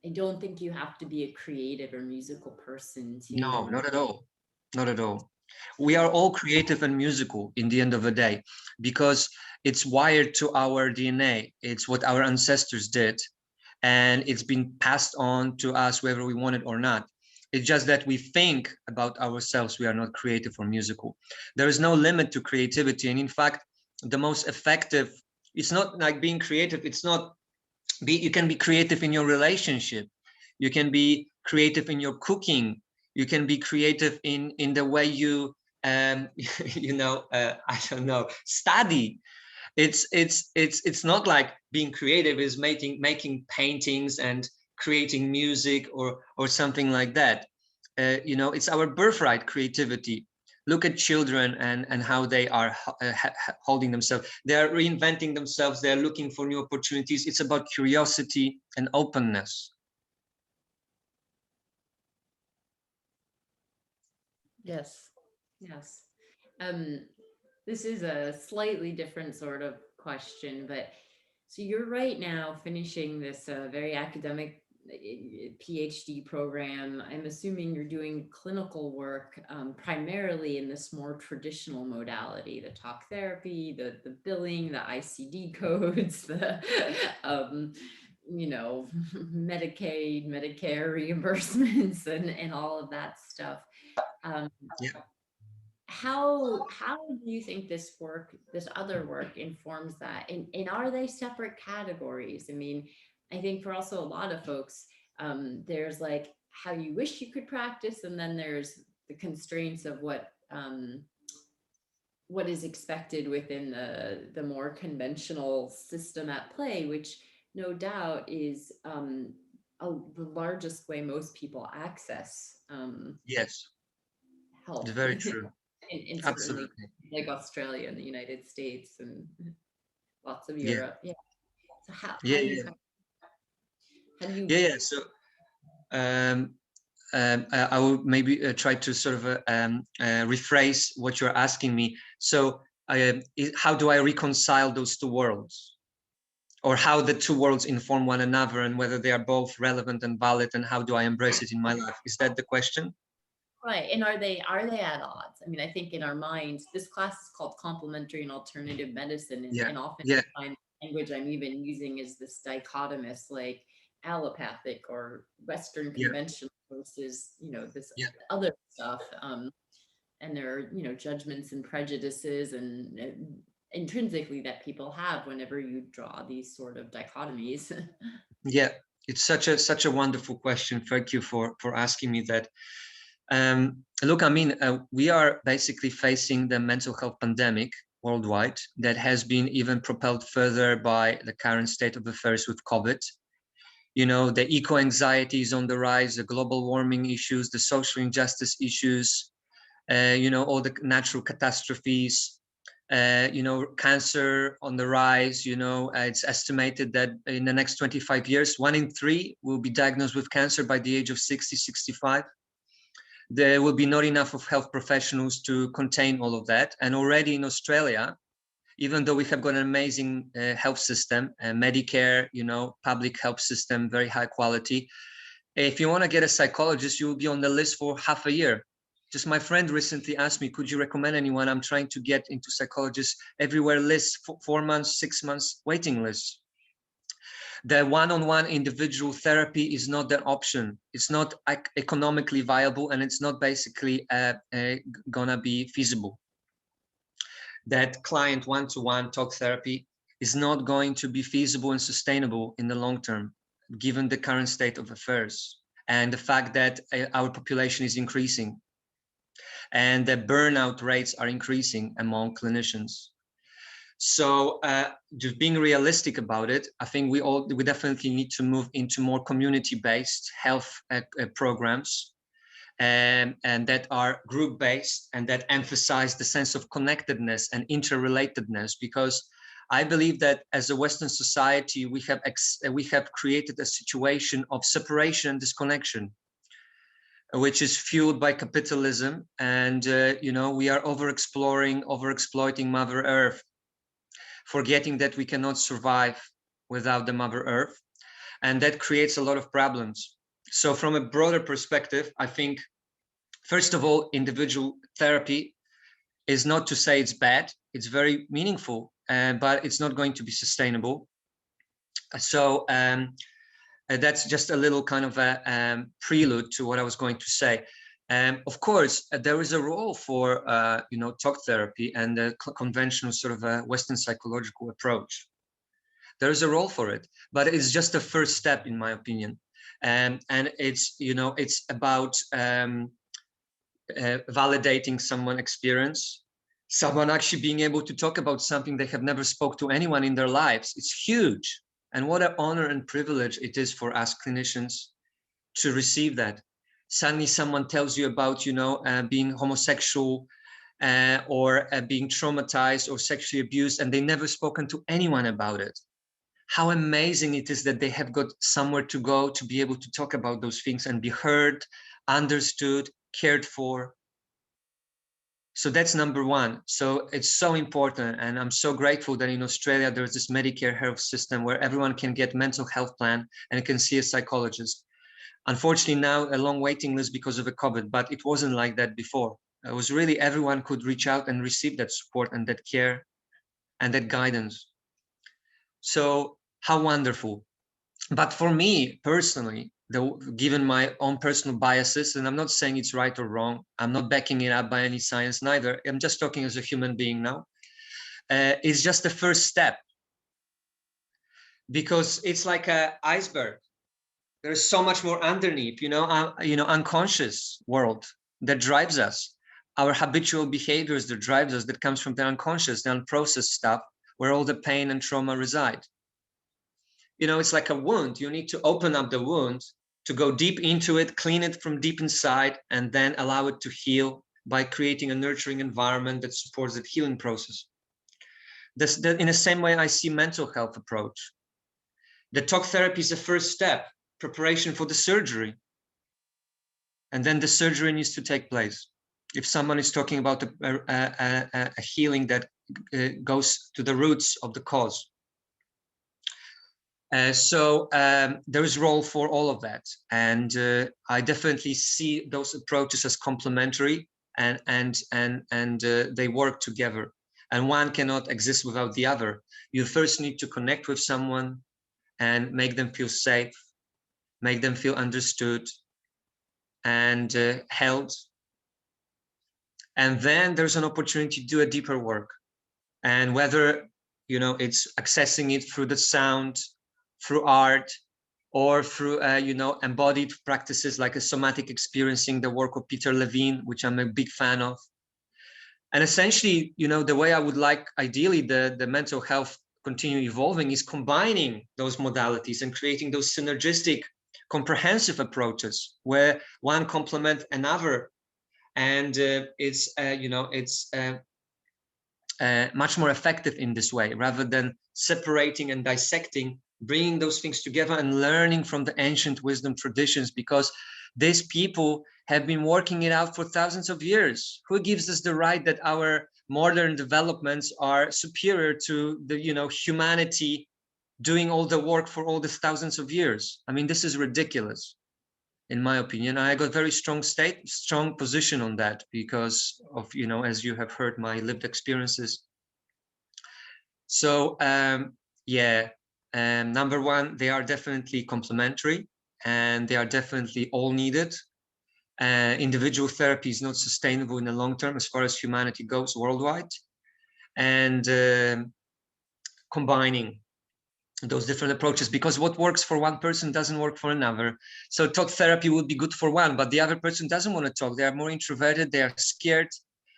I don't think you have to be a creative or musical person No, to, not at all. Not at all. We are all creative and musical in the end of the day because it's wired to our DNA. It's what our ancestors did, and it's been passed on to us whether we want it or not. It's just that we think about ourselves, we are not creative or musical. There is no limit to creativity. And in fact, the most effective, it's not like being creative, it's not you can be creative in your relationship, you can be creative in your cooking, you can be creative in the way you I don't know, study. It's not like being creative is making paintings and creating music or something like that. It's our birthright, creativity. Look at children and how they are holding themselves. They are reinventing themselves. They are looking for new opportunities. It's about curiosity and openness. yes, yes. Um, this is a slightly different sort of question, but so you're right now finishing this very academic PhD program. I'm assuming you're doing clinical work primarily in this more traditional modality, the talk therapy, the billing, the ICD codes, the um, Medicaid, Medicare reimbursements, and all of that stuff. Um, Yeah. how do you think this other work informs that? And are they separate categories? I mean, I think for also a lot of folks, there's like how you wish you could practice, and then there's the constraints of what is expected within the more conventional system at play, which no doubt is the largest way most people access Yes, it's health. very true. And certainly Absolutely. like Australia and the United States and lots of Yeah. Europe. Yeah. So Yeah. how do you Yeah. how do you Yeah. Yeah. So um, I will maybe try to sort of rephrase what you're asking me. So, how do I reconcile those two worlds, or how the two worlds inform one another, and whether they are both relevant and valid, and how do I embrace it in my life? Is that the question? right? And are they at odds? I mean, I think in our minds, this class is called Complementary and Alternative Medicine, Yeah. and often Yeah. I find the language I'm even using is this dichotomous, like allopathic or Western Yeah. conventional versus this Yeah. other stuff. And there are judgments and prejudices and intrinsically that people have whenever you draw these sort of dichotomies. Yeah. It's such a wonderful question. Thank you for asking me that. Look, I mean, we are basically facing the mental health pandemic worldwide that has been even propelled further by the current state of affairs with COVID. The eco anxiety is on the rise, the global warming issues, the social injustice issues, all the natural catastrophes, cancer on the rise. It's estimated that in the next 25 years, 1 in 3 will be diagnosed with cancer by the age of 60, 65. There will be not enough of health professionals to contain all of that. And already in Australia, even though we have got an amazing health system, Medicare, public health system, very high quality. If you want to get a psychologist, you will be on the list for half a year. Just my friend recently asked me, could you recommend anyone? I'm trying to get into psychologists everywhere list, 4 months, 6 months waiting list. The one-on-one individual therapy is not the option. It's not economically viable, and it's not basically gonna be feasible. That client one-to-one talk therapy is not going to be feasible and sustainable in the long term, given the current state of affairs and the fact that our population is increasing and the burnout rates are increasing among clinicians. So just being realistic about it, I think we definitely need to move into more community-based health programs, and that are group-based and that emphasize the sense of connectedness and interrelatedness. Because I believe that as a Western society, we have created a situation of separation and disconnection. which is fueled by capitalism. And, we are overexploiting Mother Earth, forgetting that we cannot survive without the Mother Earth. And that creates a lot of problems. So from a broader perspective, I think, first of all, individual therapy is not to say it's bad. It's very meaningful, but it's not going to be sustainable. So that's just a little kind of a prelude to what I was going to say. Of course, there is a role for talk therapy and the conventional sort of a Western psychological approach. There is a role for it, but it's just the first step, in my opinion. And it's about validating someone's experience, someone actually being able to talk about something they have never spoke to anyone in their lives. It's huge. And what an honor and privilege it is for us clinicians to receive that. Suddenly someone tells you about, being homosexual or being traumatized or sexually abused, and they never spoken to anyone about it. How amazing it is that they have got somewhere to go to be able to talk about those things and be heard, understood, cared for. So that's number one. So it's so important. And I'm so grateful that in Australia, there's this Medicare health system where everyone can get mental health plan and can see a psychologist. Unfortunately, now a long waiting list because of the COVID, but it wasn't like that before. It was really everyone could reach out and receive that support and that care and that guidance. So how wonderful. But for me personally, given my own personal biases, and I'm not saying it's right or wrong, I'm not backing it up by any science neither, I'm just talking as a human being now, it's just the first step. Because it's like an iceberg. There's so much more underneath, unconscious world that drives us, our habitual behaviors that drives us, that comes from the unconscious, the unprocessed stuff, where all the pain and trauma reside. It's like a wound. You need to open up the wound, to go deep into it, clean it from deep inside, and then allow it to heal by creating a nurturing environment that supports that healing process. In the same way, I see mental health approach. The talk therapy is the first step, preparation for the surgery. And then the surgery needs to take place. If someone is talking about a healing that goes to the roots of the cause. So there is role for all of that, and I definitely see those approaches as complementary, and they work together. And one cannot exist without the other. You first need to connect with someone and make them feel safe, make them feel understood and held. And then there's an opportunity to do a deeper work, and whether it's accessing it through the sound, through art, or through embodied practices like a somatic experiencing, the work of Peter Levine, which I'm a big fan of. And essentially, the way I would like ideally the mental health continue evolving is combining those modalities and creating those synergistic, comprehensive approaches where one complements another, and it's much more effective in this way, rather than separating and dissecting, bringing those things together and learning from the ancient wisdom traditions, because these people have been working it out for thousands of years. Who gives us the right that our modern developments are superior to the humanity doing all the work for all these thousands of years? I mean, this is ridiculous, in my opinion. I got very strong position on that because of, as you have heard, my lived experiences. So number one, they are definitely complementary, and they are definitely all needed. Individual therapy is not sustainable in the long term as far as humanity goes worldwide, and combining those different approaches, because what works for one person doesn't work for another. So talk therapy would be good for one, but the other person doesn't want to talk. They are more introverted, they are scared,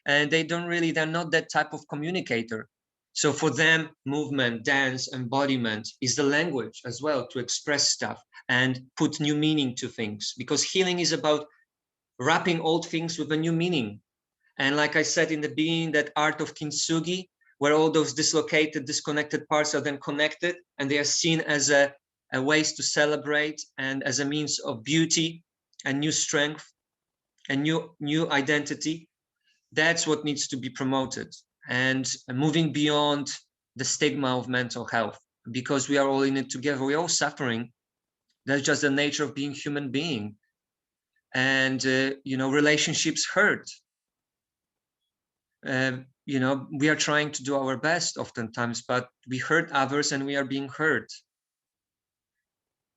and they're not that type of communicator. So for them, movement, dance, embodiment is the language as well to express stuff and put new meaning to things, because healing is about wrapping old things with a new meaning. And like I said in the beginning, that art of kintsugi, where all those dislocated, disconnected parts are then connected, and they are seen as a ways to celebrate and as a means of beauty and new strength. a new identity. That's what needs to be promoted, and moving beyond the stigma of mental health, because we are all in it together. We're all suffering. That's just the nature of being human being. And relationships hurt. We are trying to do our best oftentimes, but we hurt others and we are being hurt.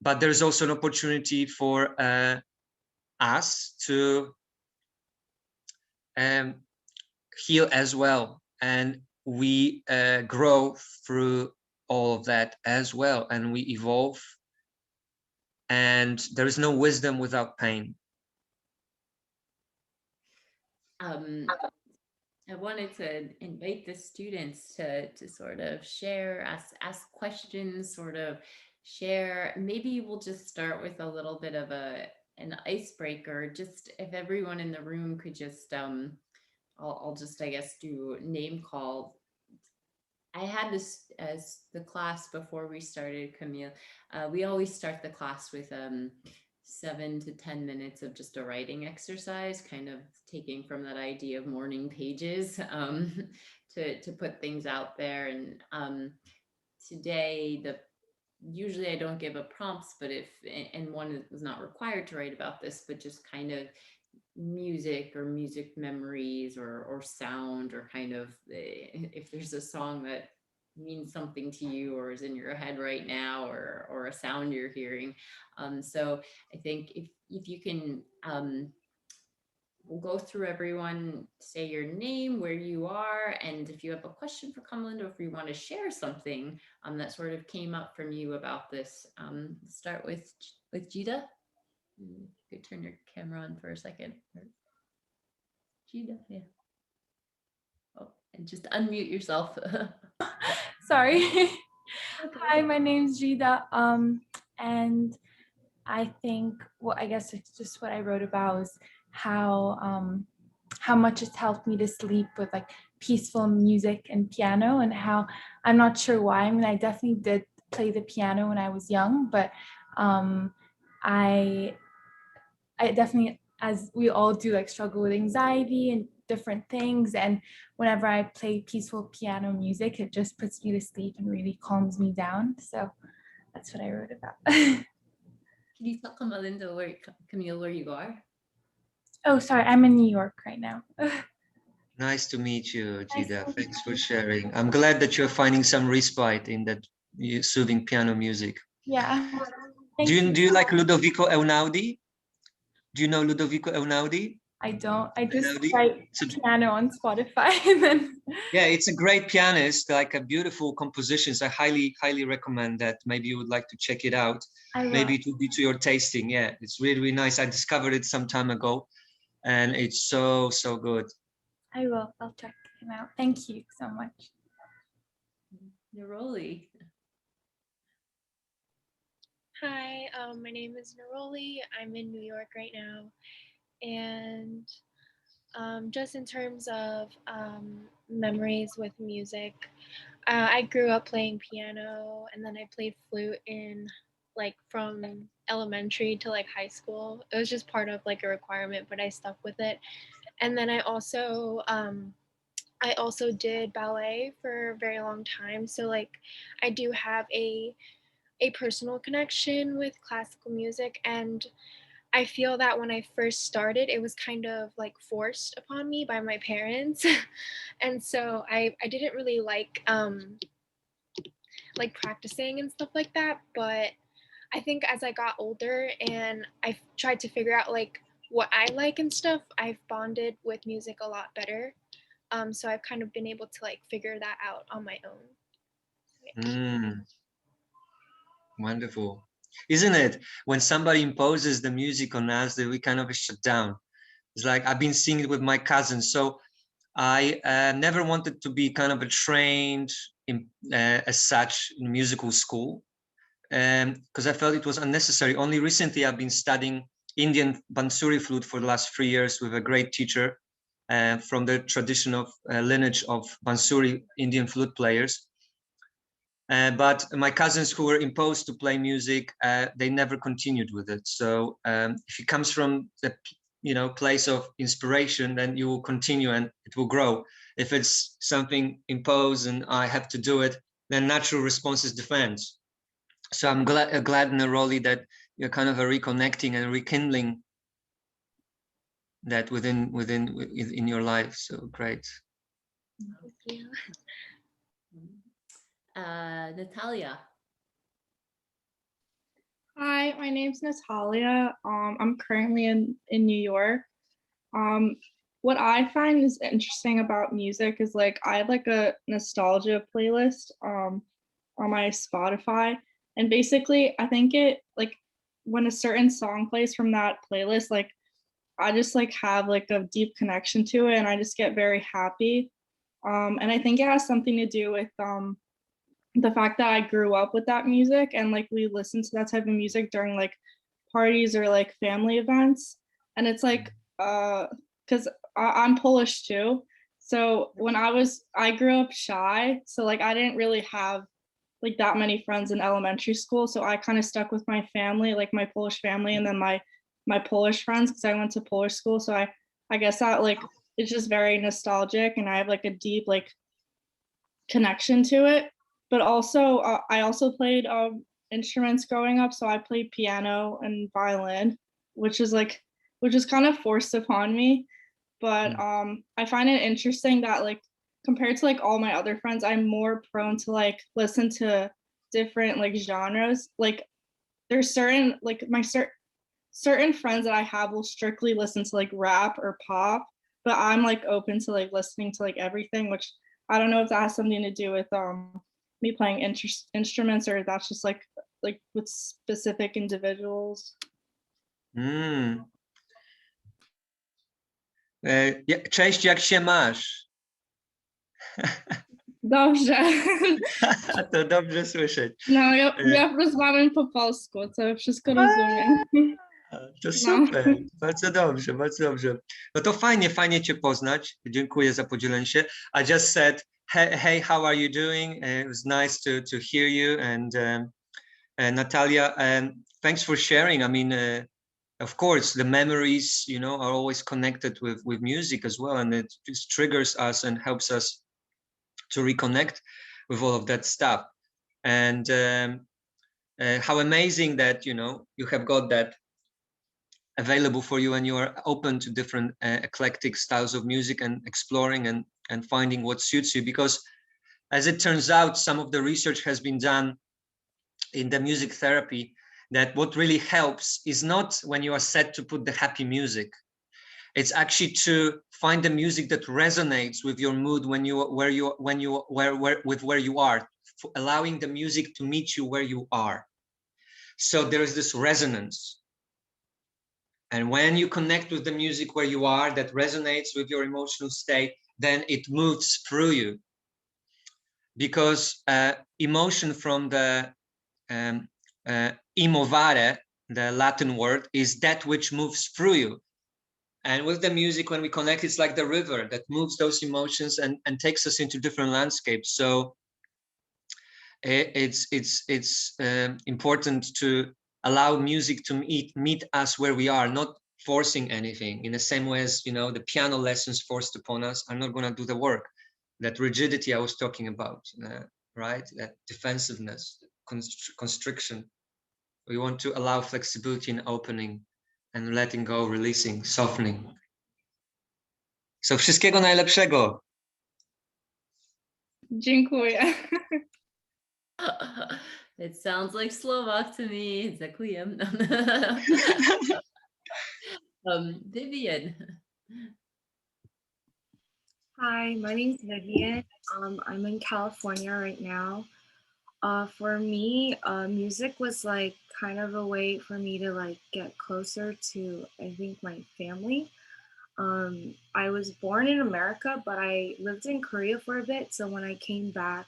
But there's also an opportunity for us to heal as well, and we grow through all of that as well, and we evolve, and there is no wisdom without pain. I wanted to invite the students to sort of share, ask questions, sort of share. Maybe we'll just start with a little bit of an icebreaker. Just if everyone in the room could just I'll just, I guess, do name call. I had this as the class before we started, Camille. We always start the class with 7 to 10 minutes of just a writing exercise, kind of taking from that idea of morning pages to put things out there. And today, usually I don't give a prompts, but and one was not required to write about this, but just kind of music or music memories or sound, or kind of if there's a song that means something to you or is in your head right now, or a sound you're hearing. So I think if you can, we'll go through everyone, say your name, where you are, and if you have a question for Kamil, or if you want to share something that sort of came up from you about this. Start with Jida. You could turn your camera on for a second. Jida, yeah. Oh, and just unmute yourself. Sorry. Okay. Hi, my name's Jida. And I think I guess it's just what I wrote about was how much it's helped me to sleep with like peaceful music and piano, and how I'm not sure why. I mean, I definitely did play the piano when I was young, but I definitely, as we all do, like struggle with anxiety and different things. And whenever I play peaceful piano music, it just puts me to sleep and really calms me down. So that's what I wrote about. Can you tell Camille, where you are? Oh, sorry, I'm in New York right now. Nice to meet you, Jida. Nice. Thanks for sharing. I'm glad that you're finding some respite in that soothing piano music. Yeah. Do you like Ludovico Einaudi? Do you know Ludovico Einaudi? I don't. I just write piano on Spotify. And then... Yeah, it's a great pianist, like a beautiful compositions. I highly recommend that. Maybe you would like to check it out. Maybe it will be to your tasting. Yeah, it's really nice. I discovered it some time ago, and it's so good. I will. I'll check him out. Thank you so much. Neroli. Hi, my name is Neroli. I'm in New York right now. And just in terms of memories with music, I grew up playing piano, and then I played flute from elementary to like high school. It was just part of like a requirement, but I stuck with it. And then I also did ballet for a very long time. So like I do have a personal connection with classical music, and I feel that when I first started, it was kind of like forced upon me by my parents. And so I didn't really like practicing and stuff like that. But I think as I got older and I tried to figure out like what I like and stuff, I've bonded with music a lot better. So I've kind of been able to like figure that out on my own. Wonderful. Isn't it? When somebody imposes the music on us, that we kind of shut down. It's like I've been seeing it with my cousins. So I never wanted to be kind of a trained as such in musical school, because I felt it was unnecessary. Only recently I've been studying Indian Bansuri flute for the last 3 years with a great teacher from the tradition of lineage of Bansuri Indian flute players. But my cousins who were imposed to play music, they never continued with it. So if it comes from the place of inspiration, then you will continue and it will grow. If it's something imposed and I have to do it, then natural response is defense. So I'm glad, Neroli, that you're kind of reconnecting and rekindling that in your life. So great. Thank you. Natalia. Hi, my name's Natalia. I'm currently in New York. What I find is interesting about music is like I have like a nostalgia playlist on my Spotify, and basically I think it like when a certain song plays from that playlist, like I just like have like a deep connection to it, and I just get very happy. And I think it has something to do with the fact that I grew up with that music, and like we listened to that type of music during like parties or like family events. And it's like because I'm Polish too, so when I grew up shy, so like I didn't really have like that many friends in elementary school, so I kind of stuck with my family, like my Polish family, and then my Polish friends, because I went to Polish school. So I guess that like it's just very nostalgic, and I have like a deep like connection to it. But also I also played instruments growing up, so I played piano and violin, which is kind of forced upon me. But I find it interesting that like compared to like all my other friends, I'm more prone to like listen to different like genres. Like there's certain like certain friends that I have will strictly listen to like rap or pop, but I'm like open to like listening to like everything, which I don't know if that has something to do with me playing instruments, or that's just like with specific individuals. Cześć, jak się masz? Dobrze. To dobrze słyszeć. No, ja rozmawiam po polsku, to wszystko rozumiem. To super, bardzo dobrze, bardzo dobrze. No to fajnie Cię poznać. Dziękuję za podzielenie się. I just said, hey, how are you doing? It was nice to hear you. And Natalia, thanks for sharing. I mean, of course, the memories, are always connected with music as well. And it just triggers us and helps us to reconnect with all of that stuff. And how amazing that, you have got that available for you, and you are open to different eclectic styles of music and exploring and finding what suits you. Because as it turns out, some of the research has been done in the music therapy that what really helps is not when you are set to put the happy music. It's actually to find the music that resonates with your mood where you are, allowing the music to meet you where you are. So there is this resonance. And when you connect with the music where you are, that resonates with your emotional state, then it moves through you. Because emotion, from the emovare, the Latin word, is that which moves through you. And with the music, when we connect, it's like the river that moves those emotions and takes us into different landscapes. So it's important to allow music to meet us where we are, not forcing anything. In the same way as, the piano lessons forced upon us are not going to do the work. That rigidity I was talking about, right? That defensiveness, constriction. We want to allow flexibility and opening and letting go, releasing, softening. So wszystkiego najlepszego. Dziękuję. It sounds like Slovak to me. Zekujem. Vivian. Hi, my name's Vivian. I'm in California right now. For me, music was like kind of a way for me to like get closer to, I think, my family. I was born in America, but I lived in Korea for a bit. So when I came back,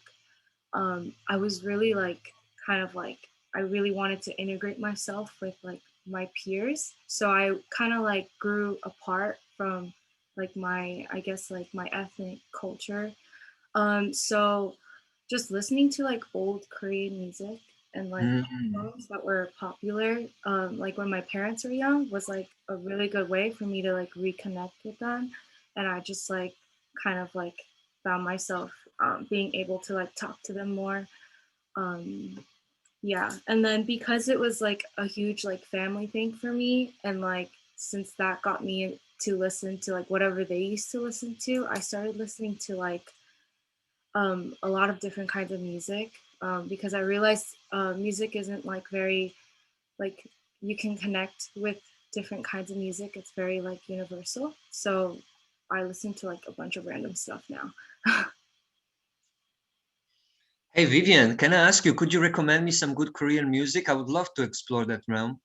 I was really like kind of like I really wanted to integrate myself with like my peers. So I kind of like grew apart from like my, I guess, like my ethnic culture. So just listening to like old Korean music and like songs that were popular, like when my parents were young, was like a really good way for me to like reconnect with them. And I just like kind of like found myself being able to like talk to them more. Yeah, and then because it was like a huge like family thing for me, and like since that got me to listen to like whatever they used to listen to, I started listening to like a lot of different kinds of music, because I realized music isn't like very like you can connect with different kinds of music. It's very like universal. So I listen to like a bunch of random stuff now. Hey Vivian, can I ask you, could you recommend me some good Korean music? I would love to explore that realm.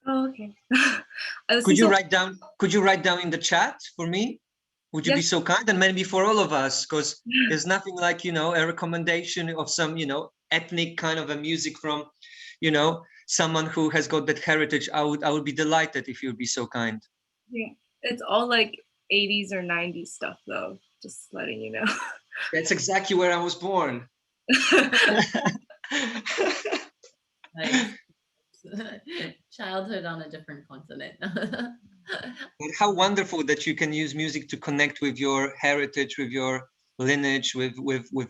Oh, okay. I listen Could you to- write down in the chat for me? Would you be Yes. so kind? And maybe for all of us, because there's nothing like, you know, a recommendation of some, you know, ethnic kind of a music from, you know, someone who has got that heritage. I would be delighted if you'd be so kind. Yeah, it's all like 80s or 90s stuff though, just letting you know. That's exactly where I was born. Nice. Childhood on a different continent. And how wonderful that you can use music to connect with your heritage, with your lineage, with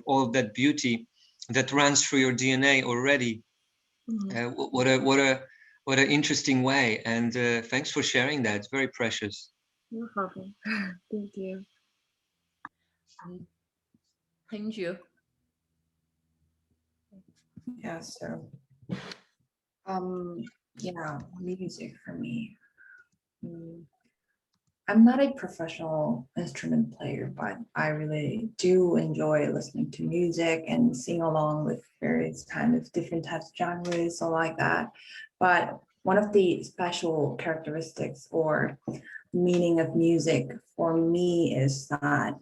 all of that beauty that runs through your DNA already. Mhm. What an interesting way. And thanks for sharing that. It's very precious. No problem. Thank you. Thank you. Yeah, so yeah, music for me. Mm, I'm not a professional instrument player, but I really do enjoy listening to music and sing along with various kind of different types of genres or like that. But one of the special characteristics or meaning of music for me is that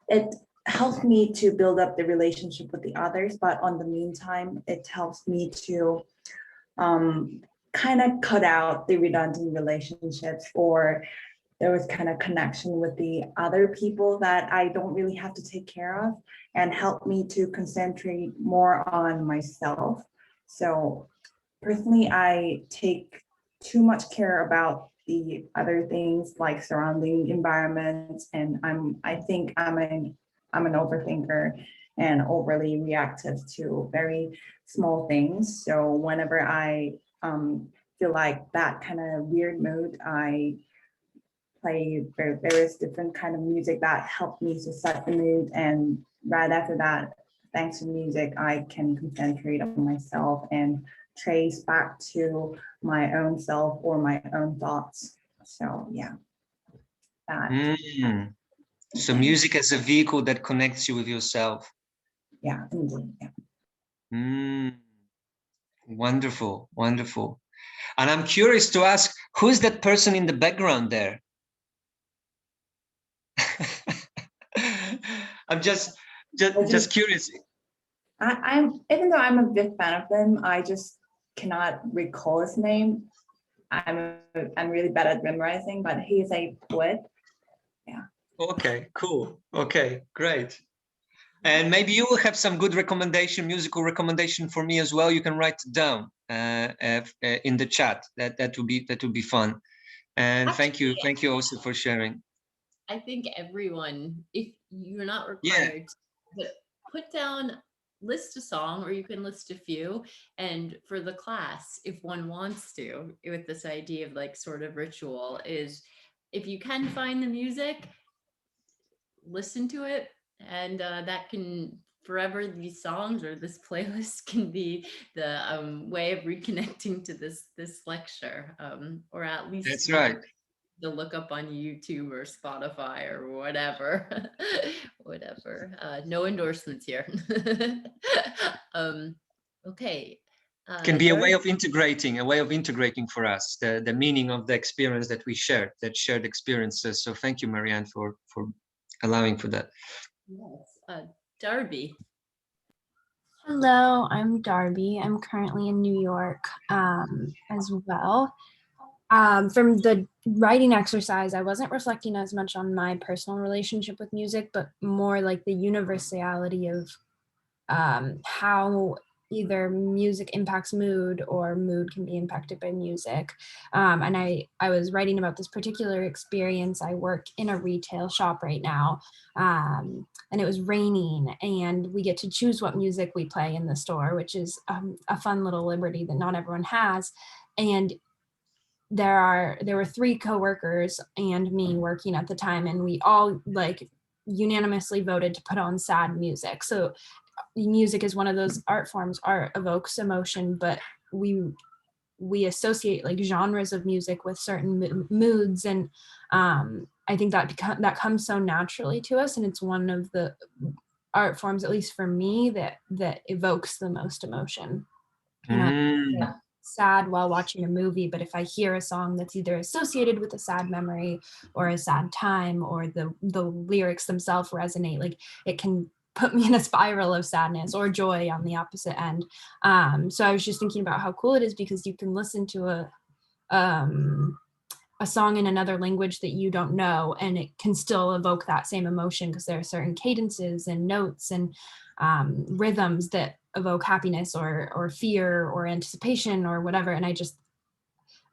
it helps me to build up the relationship with the others, but on the meantime, it helps me to kind of cut out the redundant relationships, or there was kind of connection with the other people that I don't really have to take care of, and help me to concentrate more on myself. So personally, I take too much care about the other things like surrounding environments, and I think I'm an overthinker and overly reactive to very small things. So whenever I feel like that kind of weird mood, I play various different kind of music that help me to set the mood. And right after that, thanks to music, I can concentrate on myself and trace back to my own self or my own thoughts. So yeah, that. Mm. So music as a vehicle that connects you with yourself. Yeah, indeed. Yeah. Mm. Wonderful, wonderful. And I'm curious to ask, who's that person in the background there? I'm just curious. I'm even though I'm a big fan of them, I just cannot recall his name. I'm really bad at memorizing, but he's a poet. Yeah. Okay, cool. Okay, great. And maybe you will have some good recommendation, musical recommendation for me as well. You can write it down in the chat. That would be fun. And Actually, thank you also for sharing. I think everyone, if you're not Yeah. required, but put down, list a song, or you can list a few. And for the class, if one wants to, with this idea of like sort of ritual, is if you can find the music, listen to it, and that can forever, these songs or this playlist can be the way of reconnecting to this lecture, or at least That's right. to look up on YouTube or Spotify or whatever. Whatever. No endorsements here. Okay. Can be a way Darby? of integrating for us the meaning of the experience that we shared, that shared experiences. So thank you, Marianne, for allowing for that. Yes. Darby. Hello, I'm Darby. I'm currently in New York as well. From the writing exercise, I wasn't reflecting as much on my personal relationship with music, but more like the universality of how either music impacts mood or mood can be impacted by music. And I was writing about this particular experience. I work in a retail shop right now, and it was raining, and we get to choose what music we play in the store, which is a fun little liberty that not everyone has. And there were 3 coworkers and me working at the time, and we all like unanimously voted to put on sad music. So music is one of those art forms. Art evokes emotion, but we associate like genres of music with certain moods, and I think that comes so naturally to us, and it's one of the art forms, at least for me, that evokes the most emotion. You know, I get sad while watching a movie, but if I hear a song that's either associated with a sad memory or a sad time, or the lyrics themselves resonate, like it can put me in a spiral of sadness or joy on the opposite end. So I was just thinking about how cool it is, because you can listen to a song in another language that you don't know, and it can still evoke that same emotion, because there are certain cadences and notes and rhythms that evoke happiness or fear or anticipation or whatever. And I just,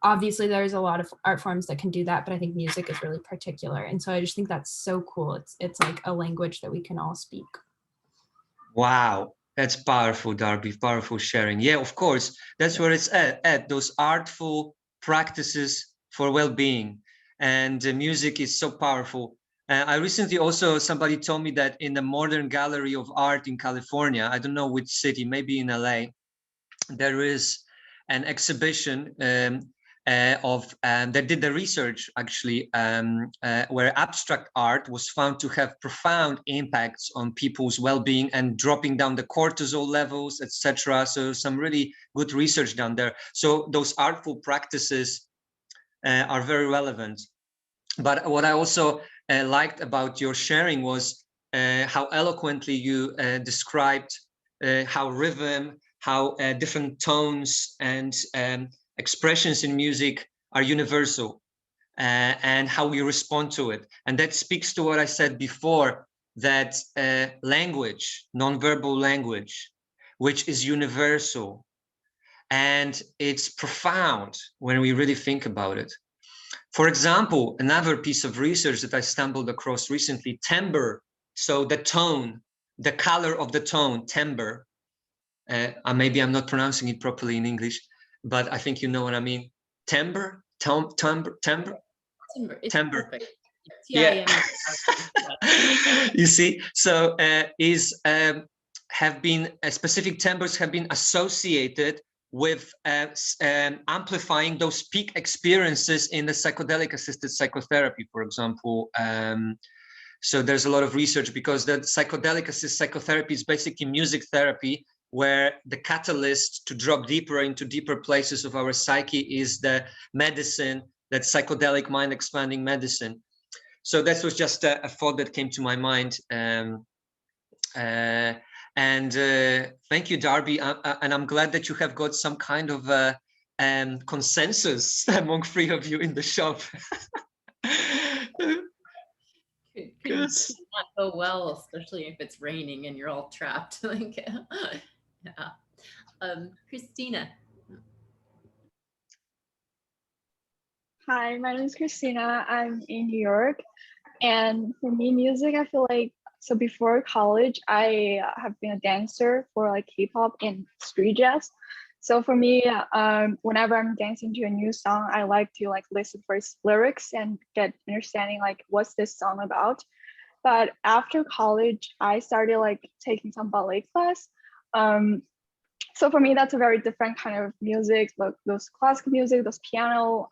obviously there's a lot of art forms that can do that, but I think music is really particular. And so I just think that's so cool. It's like a language that we can all speak. Wow, that's powerful, Darby, powerful sharing. Yeah, of course, that's where it's at those artful practices for well-being. And the music is so powerful. I recently also, somebody told me that in the Modern Gallery of Art in California, I don't know which city, maybe in LA, there is an exhibition that did the research actually, where abstract art was found to have profound impacts on people's well-being and dropping down the cortisol levels, etc. So some really good research done there. So those artful practices are very relevant. But what I also liked about your sharing was how eloquently you described how rhythm, how different tones and expressions in music are universal, and how we respond to it. And that speaks to what I said before, that language, nonverbal language, which is universal, and it's profound when we really think about it. For example, another piece of research that I stumbled across recently, timbre. So the tone, the color of the tone, timbre. Maybe I'm not pronouncing it properly in English, but I think you know what I mean. Timbre, timbre. It's Timbre. perfect. Yeah. You see, so specific timbres have been associated with amplifying those peak experiences in the psychedelic assisted psychotherapy, for example. So there's a lot of research, because the psychedelic assisted psychotherapy is basically music therapy, where the catalyst to drop deeper into deeper places of our psyche is the medicine, that psychedelic mind expanding medicine. So that was just a thought that came to my mind. Thank you, Darby. And I'm glad that you have got some kind of consensus among 3 of you in the shop. Could not go well, especially if it's raining and you're all trapped. Like, yeah. Christina. Hi, my name is Christina. I'm in New York. And for me, music, I feel like, so before college, I have been a dancer for like K-pop and street jazz. So for me, whenever I'm dancing to a new song, I like to like listen for its lyrics and get understanding like what's this song about. But after college, I started like taking some ballet class. So for me, that's a very different kind of music, like those classical music, those piano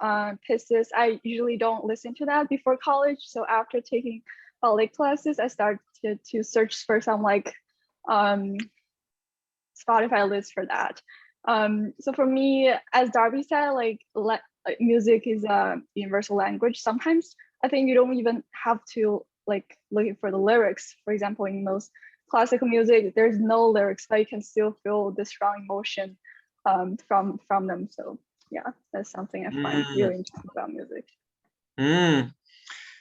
pieces. I usually don't listen to that before college. So after taking ballet classes, I started to search for some like Spotify list for that. So for me, as Darby said, like music is a universal language. Sometimes I think you don't even have to like looking for the lyrics. For example, in most classical music, there's no lyrics, but you can still feel the strong emotion from them. So yeah, that's something I find really interesting about music.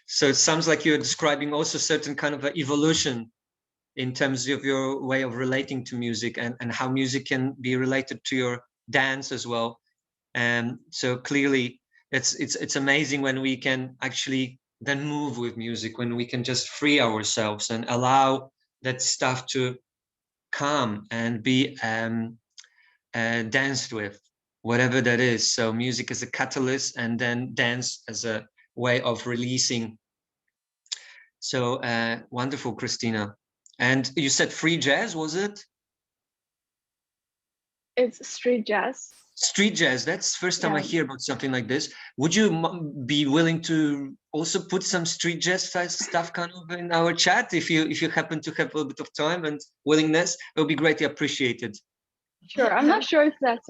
So it sounds like you're describing also certain kind of evolution in terms of your way of relating to music, and how music can be related to your dance as well. And so clearly it's amazing when we can actually then move with music, when we can just free ourselves and allow that stuff to come and be danced with, whatever that is. So music as a catalyst, and then dance as a way of releasing. So wonderful, Christina. And you said free jazz, was it? It's street jazz. Street jazz, that's the first time I Yeah. hear about something like this. Would you be willing to also put some street jazz stuff kind of in our chat, if you happen to have a little bit of time and willingness? It would be greatly appreciated. Sure. I'm not sure if that's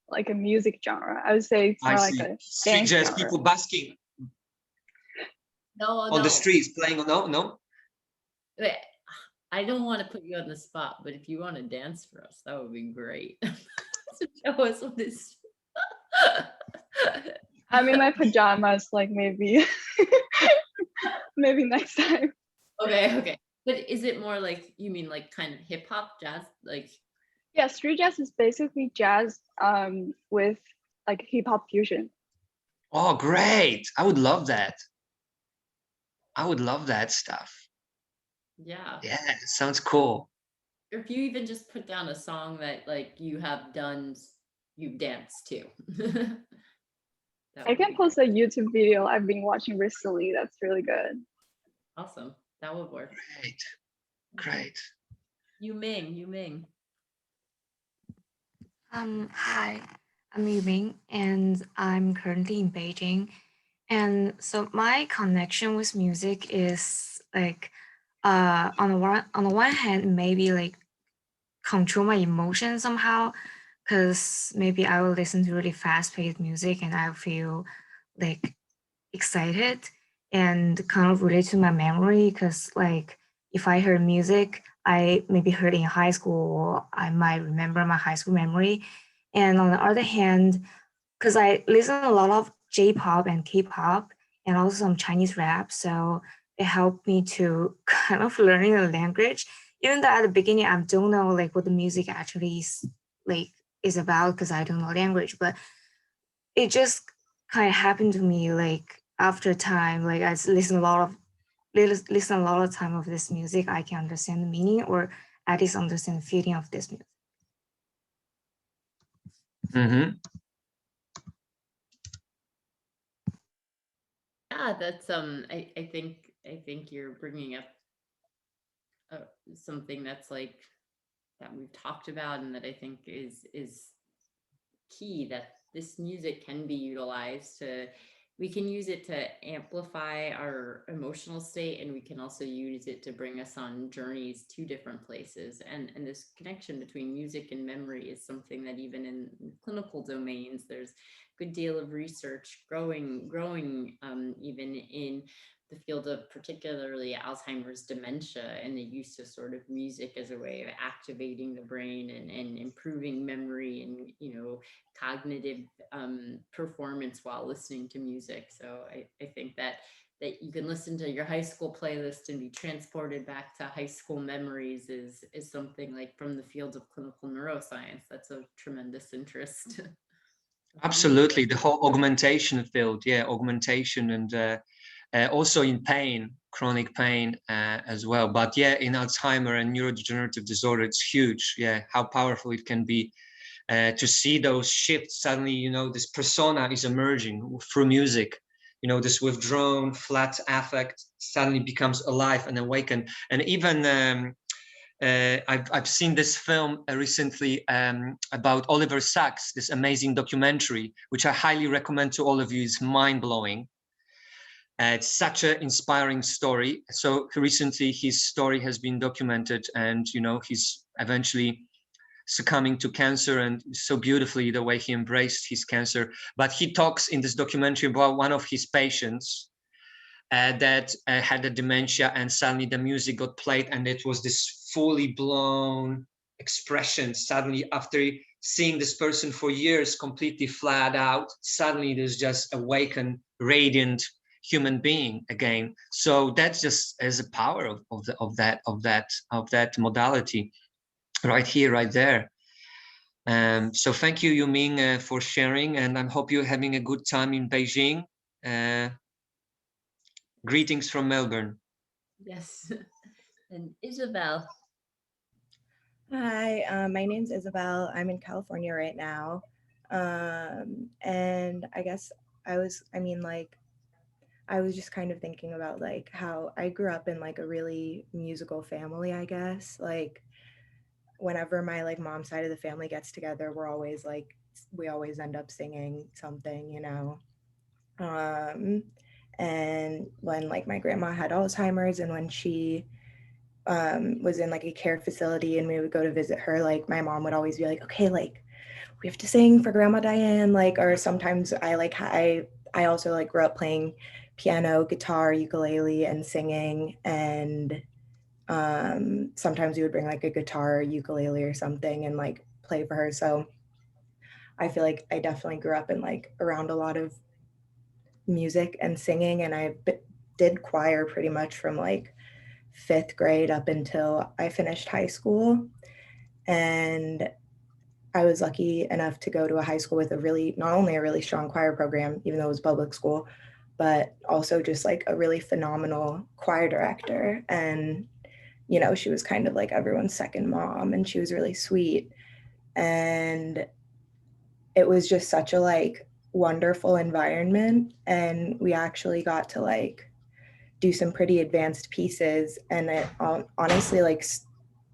like a music genre. I would say it's I more like see. a Street dance jazz, genre. people basking No, on the streets, playing. No. I don't want to put you on the spot, but if you want to dance for us, that would be great. So show us what this. I'm in my pajamas, like maybe maybe next time. Okay. But is it more like, you mean like kind of hip hop jazz? Like, Yeah, street jazz is basically jazz with like hip hop fusion. Oh, great! I would love that. I would love that stuff. yeah. Yeah, it sounds cool. Or if you even just put down a song that like you've danced to. I can post a YouTube video I've been watching recently. That's really good. Awesome. That would work. Great. Yu Ming. Hi, I'm Yuming, and I'm currently in Beijing. And so my connection with music is like, on the one hand, maybe like control my emotions somehow, because maybe I will listen to really fast-paced music and I feel like excited and kind of relate to my memory, because like if I heard music I maybe heard in high school, I might remember my high school memory. And on the other hand, because I listen a lot of J-pop and K-pop and also some Chinese rap, so it helped me to kind of learning the language, even though at the beginning I don't know like what the music actually is about, because I don't know language, but it just kind of happened to me like after time, like I listen a lot of time of this music, I can understand the meaning, or at least understand the feeling of this music. Mm-hmm. Yeah, that's I think you're bringing up something that's like that we've talked about, and that I think is key, that this music can be utilized to, we can use it to amplify our emotional state, and we can also use it to bring us on journeys to different places. And this connection between music and memory is something that even in clinical domains, there's a good deal of research growing even in the field of particularly Alzheimer's dementia, and the use of sort of music as a way of activating the brain and improving memory and cognitive performance while listening to music. So I think that you can listen to your high school playlist and be transported back to high school memories is something like from the field of clinical neuroscience. That's of tremendous interest. Absolutely, the whole augmentation field, augmentation, and also in pain, chronic pain as well. But in Alzheimer and neurodegenerative disorder, it's huge. How powerful it can be to see those shifts. Suddenly, this persona is emerging through music. This withdrawn, flat affect suddenly becomes alive and awakened. And even I've seen this film recently about Oliver Sacks, this amazing documentary, which I highly recommend to all of you. It's mind-blowing. It's such an inspiring story. So recently his story has been documented, and he's eventually succumbing to cancer, and so beautifully the way he embraced his cancer. But he talks in this documentary about one of his patients that had a dementia, and suddenly the music got played, and it was this fully blown expression. Suddenly, after seeing this person for years completely flat out, suddenly there's just awakened, radiant human being again. So that's just as a power of that modality, right here, right there. So thank you, Yuming, for sharing, and I hope you're having a good time in Beijing. Greetings from Melbourne. Yes. And Isabel. Hi, my name's Isabel. I'm in California right now. And I guess I was just kind of thinking about like how I grew up in like a really musical family, I guess. Like whenever my like mom's side of the family gets together, we always end up singing something, you know. And when like my grandma had Alzheimer's and when she was in like a care facility and we would go to visit her, like my mom would always be like, okay, like we have to sing for Grandma Diane, like, or sometimes I also like grew up playing piano, guitar, ukulele, and singing, and sometimes we would bring like a guitar, ukulele, or something and like play for her. So I feel like I definitely grew up in like around a lot of music and singing, and did choir pretty much from like 5th grade up until I finished high school. And I was lucky enough to go to a high school with not only a really strong choir program, even though it was public school, but also just like a really phenomenal choir director. And, you know, she was kind of like everyone's second mom, and she was really sweet. And it was just such a like wonderful environment. And we actually got to like do some pretty advanced pieces. And it honestly like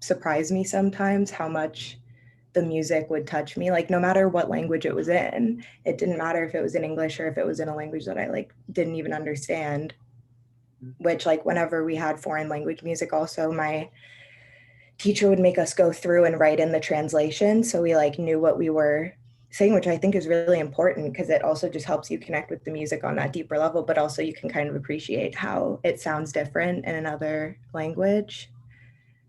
surprised me sometimes how much the music would touch me, like no matter what language it was in. It didn't matter if it was in English or if it was in a language that I like didn't even understand, which like whenever we had foreign language music, also my teacher would make us go through and write in the translation so we like knew what we were saying, which I think is really important because it also just helps you connect with the music on that deeper level, but also you can kind of appreciate how it sounds different in another language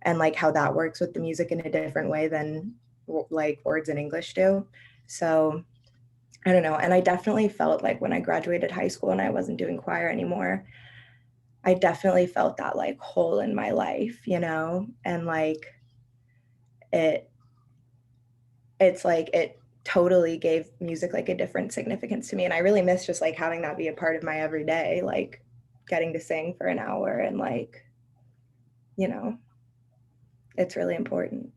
and like how that works with the music in a different way than like words in English do. So I don't know. And I definitely felt like when I graduated high school and I wasn't doing choir anymore, I definitely felt that like hole in my life, you know, and like it's like it totally gave music like a different significance to me. And I really miss just like having that be a part of my everyday, like getting to sing for an hour and like, you know, it's really important.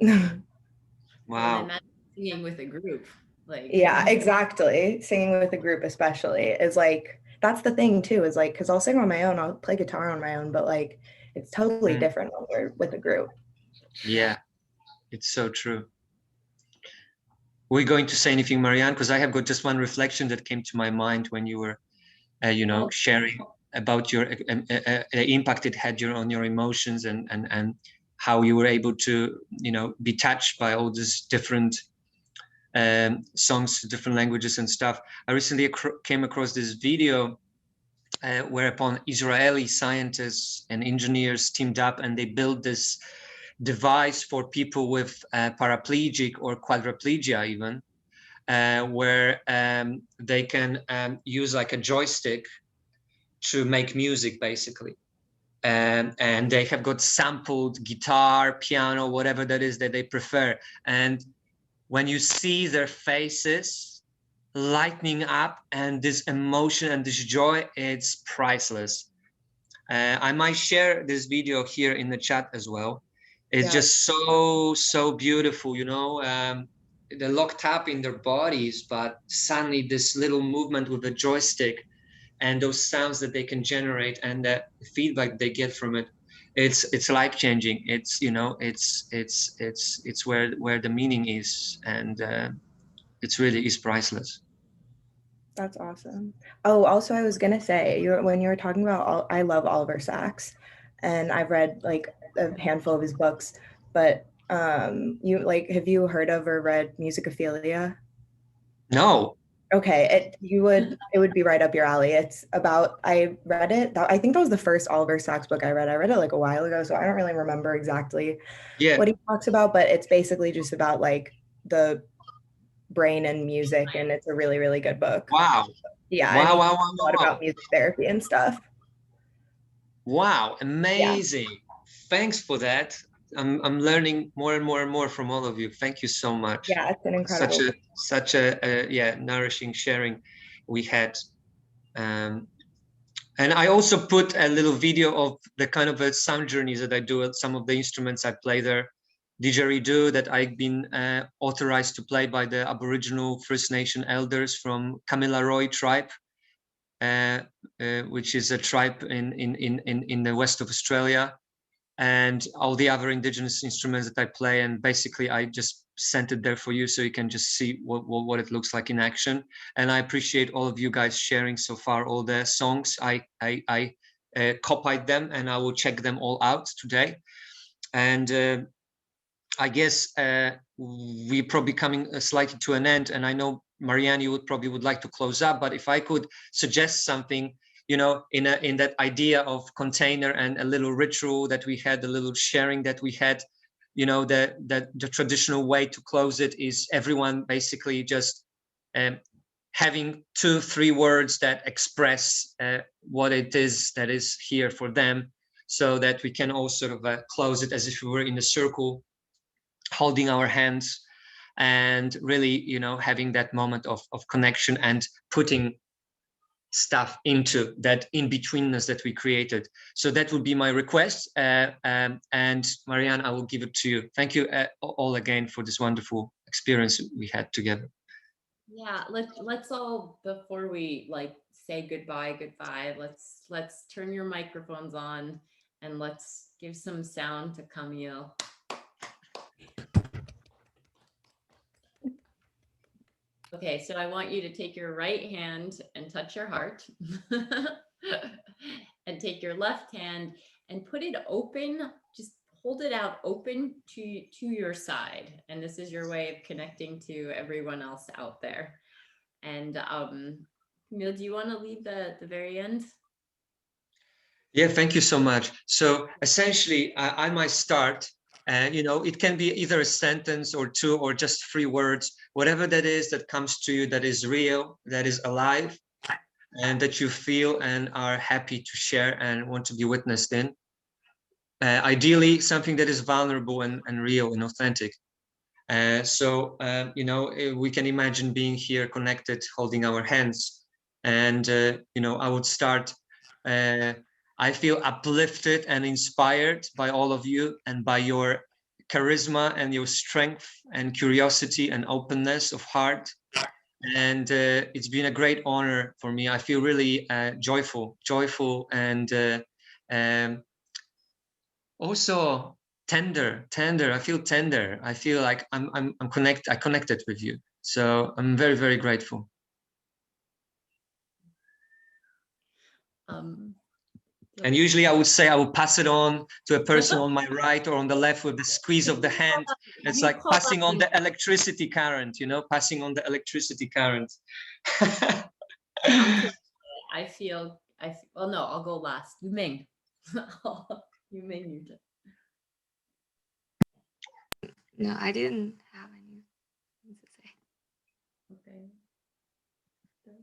Wow. And that's singing with a group. Like Yeah, exactly. Singing with a group especially is like, that's the thing too, is like, because I'll sing on my own, I'll play guitar on my own, but like it's totally different when we're with a group. Yeah, it's so true. Were you going to say anything, Marianne? Because I have got just one reflection that came to my mind when you were, you know, sharing about your impact it had on your emotions and how you were able to, you know, be touched by all these different songs, different languages and stuff. I recently came across this video whereupon Israeli scientists and engineers teamed up and they built this device for people with paraplegic or quadriplegia even, where they can use like a joystick to make music basically. And they have got sampled guitar, piano, whatever that is that they prefer. And when you see their faces lightening up and this emotion and this joy, it's priceless. I might share this video here in the chat as well. It's just so beautiful, you know. They're locked up in their bodies, but suddenly this little movement with the joystick and those sounds that they can generate and the feedback they get from it, it's life changing. It's, you know, it's where the meaning is, and it's really is priceless. That's awesome. Oh, also I was gonna say, when you were talking about, I love Oliver Sacks, and I've read like a handful of his books, but you like, have you heard of or read Musicophilia? No. Okay, it would be right up your alley. It's about, I read it, I think that was the first Oliver Sacks book I read. I read it like a while ago, so I don't really remember exactly what he talks about, but it's basically just about like the brain and music, and it's a really, really good book. Wow. Yeah, Wow, I mean, wow, a lot wow, wow. about music therapy and stuff. Wow, amazing. Thanks for that. I'm learning more and more and more from all of you. Thank you so much. Yeah, it's an incredible. Such a yeah, nourishing sharing we had. And I also put a little video of the kind of sound journeys that I do at some of the instruments I play there. Didgeridoo that I've been authorized to play by the Aboriginal First Nation elders from Kamilaroi tribe, which is a tribe in the west of Australia, and all the other indigenous instruments that I play. And basically I just sent it there for you so you can just see what it looks like in action. And I appreciate all of you guys sharing so far all the songs. I copied them and I will check them all out today. And I guess we're probably coming slightly to an end, and I know Marianne, you would like to close up, but if I could suggest something, you know, in that idea of container and a little ritual that we had, a little sharing that we had, you know, the traditional way to close it is everyone basically just having 2-3 words that express what it is that is here for them, so that we can all sort of close it as if we were in a circle, holding our hands and really, you know, having that moment of connection and putting stuff into that in-betweenness that we created. So that would be my request. And Marianne, I will give it to you. Thank you all again for this wonderful experience we had together. Yeah, let's all, before we like say goodbye, let's turn your microphones on and let's give some sound to Kamil. Okay, so I want you to take your right hand and touch your heart and take your left hand and put it open, just hold it out open to your side. And this is your way of connecting to everyone else out there. And Kamil, do you want to lead the very end? Yeah, thank you so much. So essentially, I might start, and you know, it can be either a sentence or two or just 3 words, whatever that is that comes to you, that is real, that is alive, and that you feel and are happy to share and want to be witnessed in. Ideally, something that is vulnerable and real and authentic. You know, we can imagine being here connected, holding our hands. And, you know, I would start, I feel uplifted and inspired by all of you and by your charisma and your strength and curiosity and openness of heart. And it's been a great honor for me. I feel really joyful and also tender. I feel tender. I feel like I connected with you. So I'm very, very grateful. And usually I would say I will pass it on to a person on my right or on the left with the squeeze of the hand. It's like passing on the electricity current, you know, passing on the electricity current. I feel, well, no, I'll go last. You Ming. You Ming, you did. No, I didn't have anything to say. Okay.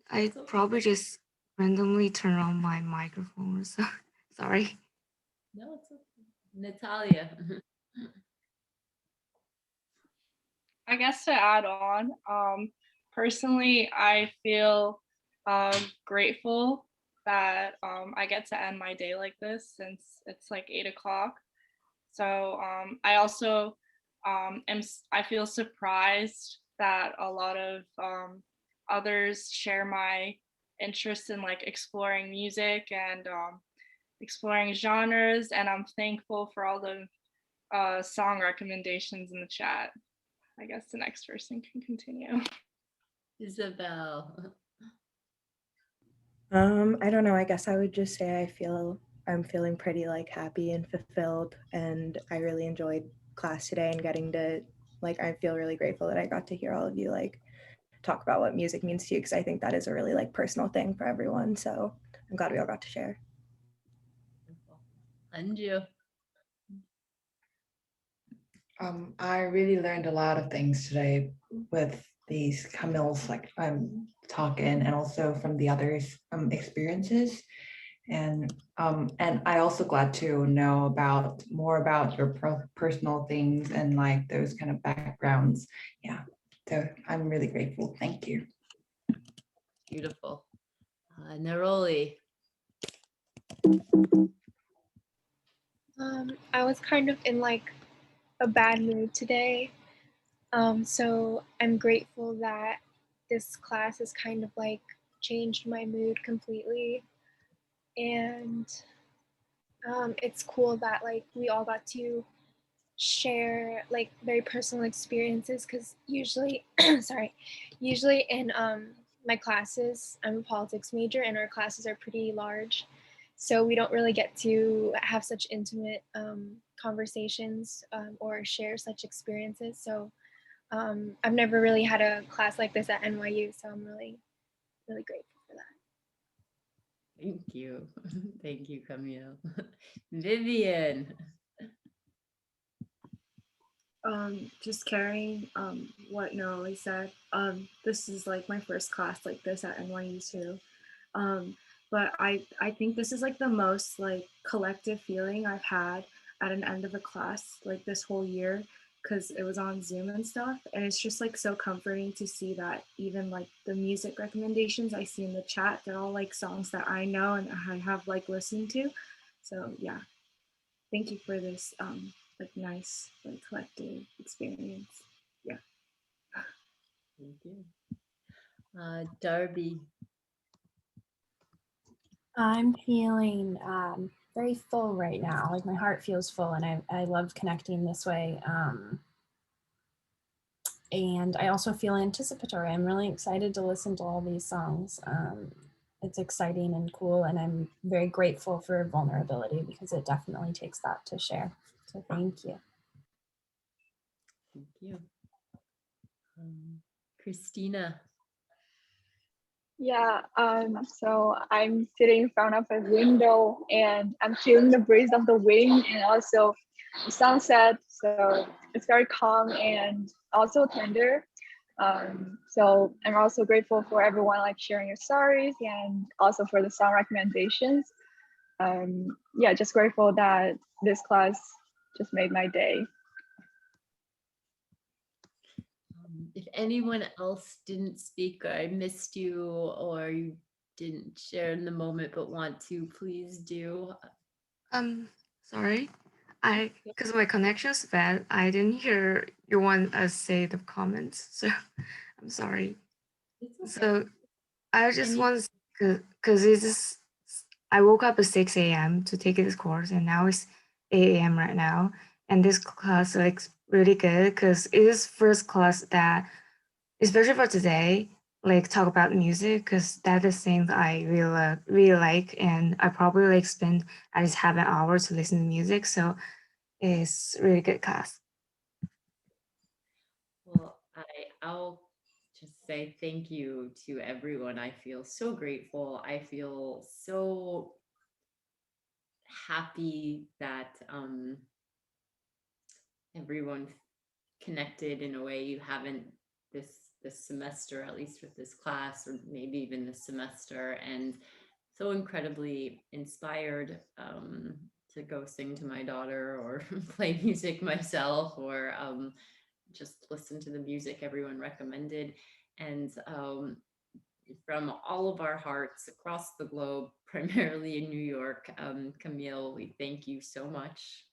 I probably just randomly turn on my microphone, so sorry. No, it's okay. Natalia. I guess to add on, personally, I feel grateful that I get to end my day like this since it's like 8 o'clock. So I also I feel surprised that a lot of others share my interest in like exploring music and exploring genres, and I'm thankful for all the song recommendations in the chat. I guess the next person can continue. Isabel. I don't know. I guess I would just say I'm feeling pretty like happy and fulfilled, and I really enjoyed class today and getting to like I feel really grateful that I got to hear all of you like talk about what music means to you, because I think that is a really like personal thing for everyone. So I'm glad we all got to share. And you. I really learned a lot of things today with these Kamil's talking, and also from the others' experiences. And I also glad to know more about your personal things and like those kind of backgrounds. Yeah, so I'm really grateful. Thank you. Beautiful. Neroli. I was kind of in like a bad mood today. So I'm grateful that this class has kind of like changed my mood completely. And it's cool that like we all got to share like very personal experiences, because usually usually in my classes, I'm a politics major and our classes are pretty large, so we don't really get to have such intimate conversations or share such experiences. So I've never really had a class like this at NYU, so I'm really grateful for that. Thank you. Thank you, Kamil. Vivian. Just carrying what Neroli said. This is like my first class like this at NYU too. But I think this is like the most like collective feeling I've had at an end of a class like this whole year, because it was on Zoom and stuff, and it's just like so comforting to see that even like the music recommendations I see in the chat, they're all like songs that I know and I have like listened to. So yeah, thank you for this like nice like collective experience. Yeah. Thank you. Darby. I'm feeling very full right now. Like my heart feels full, and I love connecting this way. And I also feel anticipatory. I'm really excited to listen to all these songs. It's exciting and cool, and I'm very grateful for vulnerability, because it definitely takes that to share. So thank you. Thank you. Christina. Yeah, so I'm sitting in front of a window and I'm feeling the breeze of the wind and also the sunset. So it's very calm and also tender. So I'm also grateful for everyone like sharing your stories and also for the song recommendations. Yeah, just grateful that this class just made my day. If anyone else didn't speak, or I missed you, or you didn't share in the moment but want to, please do. Sorry, because my connection's bad, I didn't hear you want us say the comments, so I'm sorry. Okay. So I just want to, because it's I woke up at 6 a.m. to take this course, and now it's 8 a.m. right now. And this class like really good, because it is first class that, especially for today, like talk about music, because that is thing that I really like, and I probably like spend at least half an hour to listen to music. So it's really good class. Well, I'll just say thank you to everyone. I feel so grateful. I feel so happy that everyone connected in a way you haven't this semester, at least with this class, or maybe even this semester, and so incredibly inspired to go sing to my daughter or play music myself, or just listen to the music everyone recommended. And from all of our hearts across the globe, primarily in New York, Kamil, we thank you so much.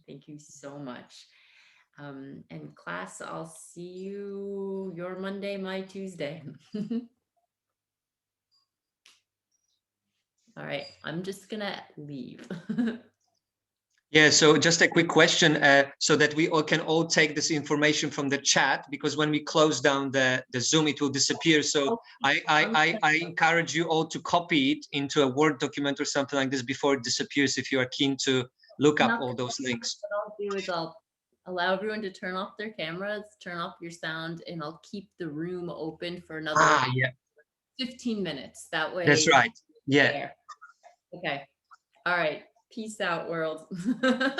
Thank you so much. And class, I'll see you your Monday, my Tuesday. All right, I'm just gonna leave. Yeah, so just a quick question, so that we all can take this information from the chat, because when we close down the Zoom, it will disappear. So I encourage you all to copy it into a Word document or something like this before it disappears, if you are keen to look up all those links. What I'll do is I'll allow everyone to turn off their cameras, turn off your sound, and I'll keep the room open for another 15 minutes. That way. That's right. Yeah. Okay. All right. Peace out, world.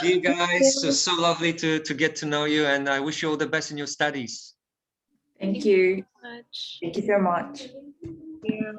See you guys. So lovely to get to know you, and I wish you all the best in your studies. Thank you. Thank you. Much. Thank you so much. you.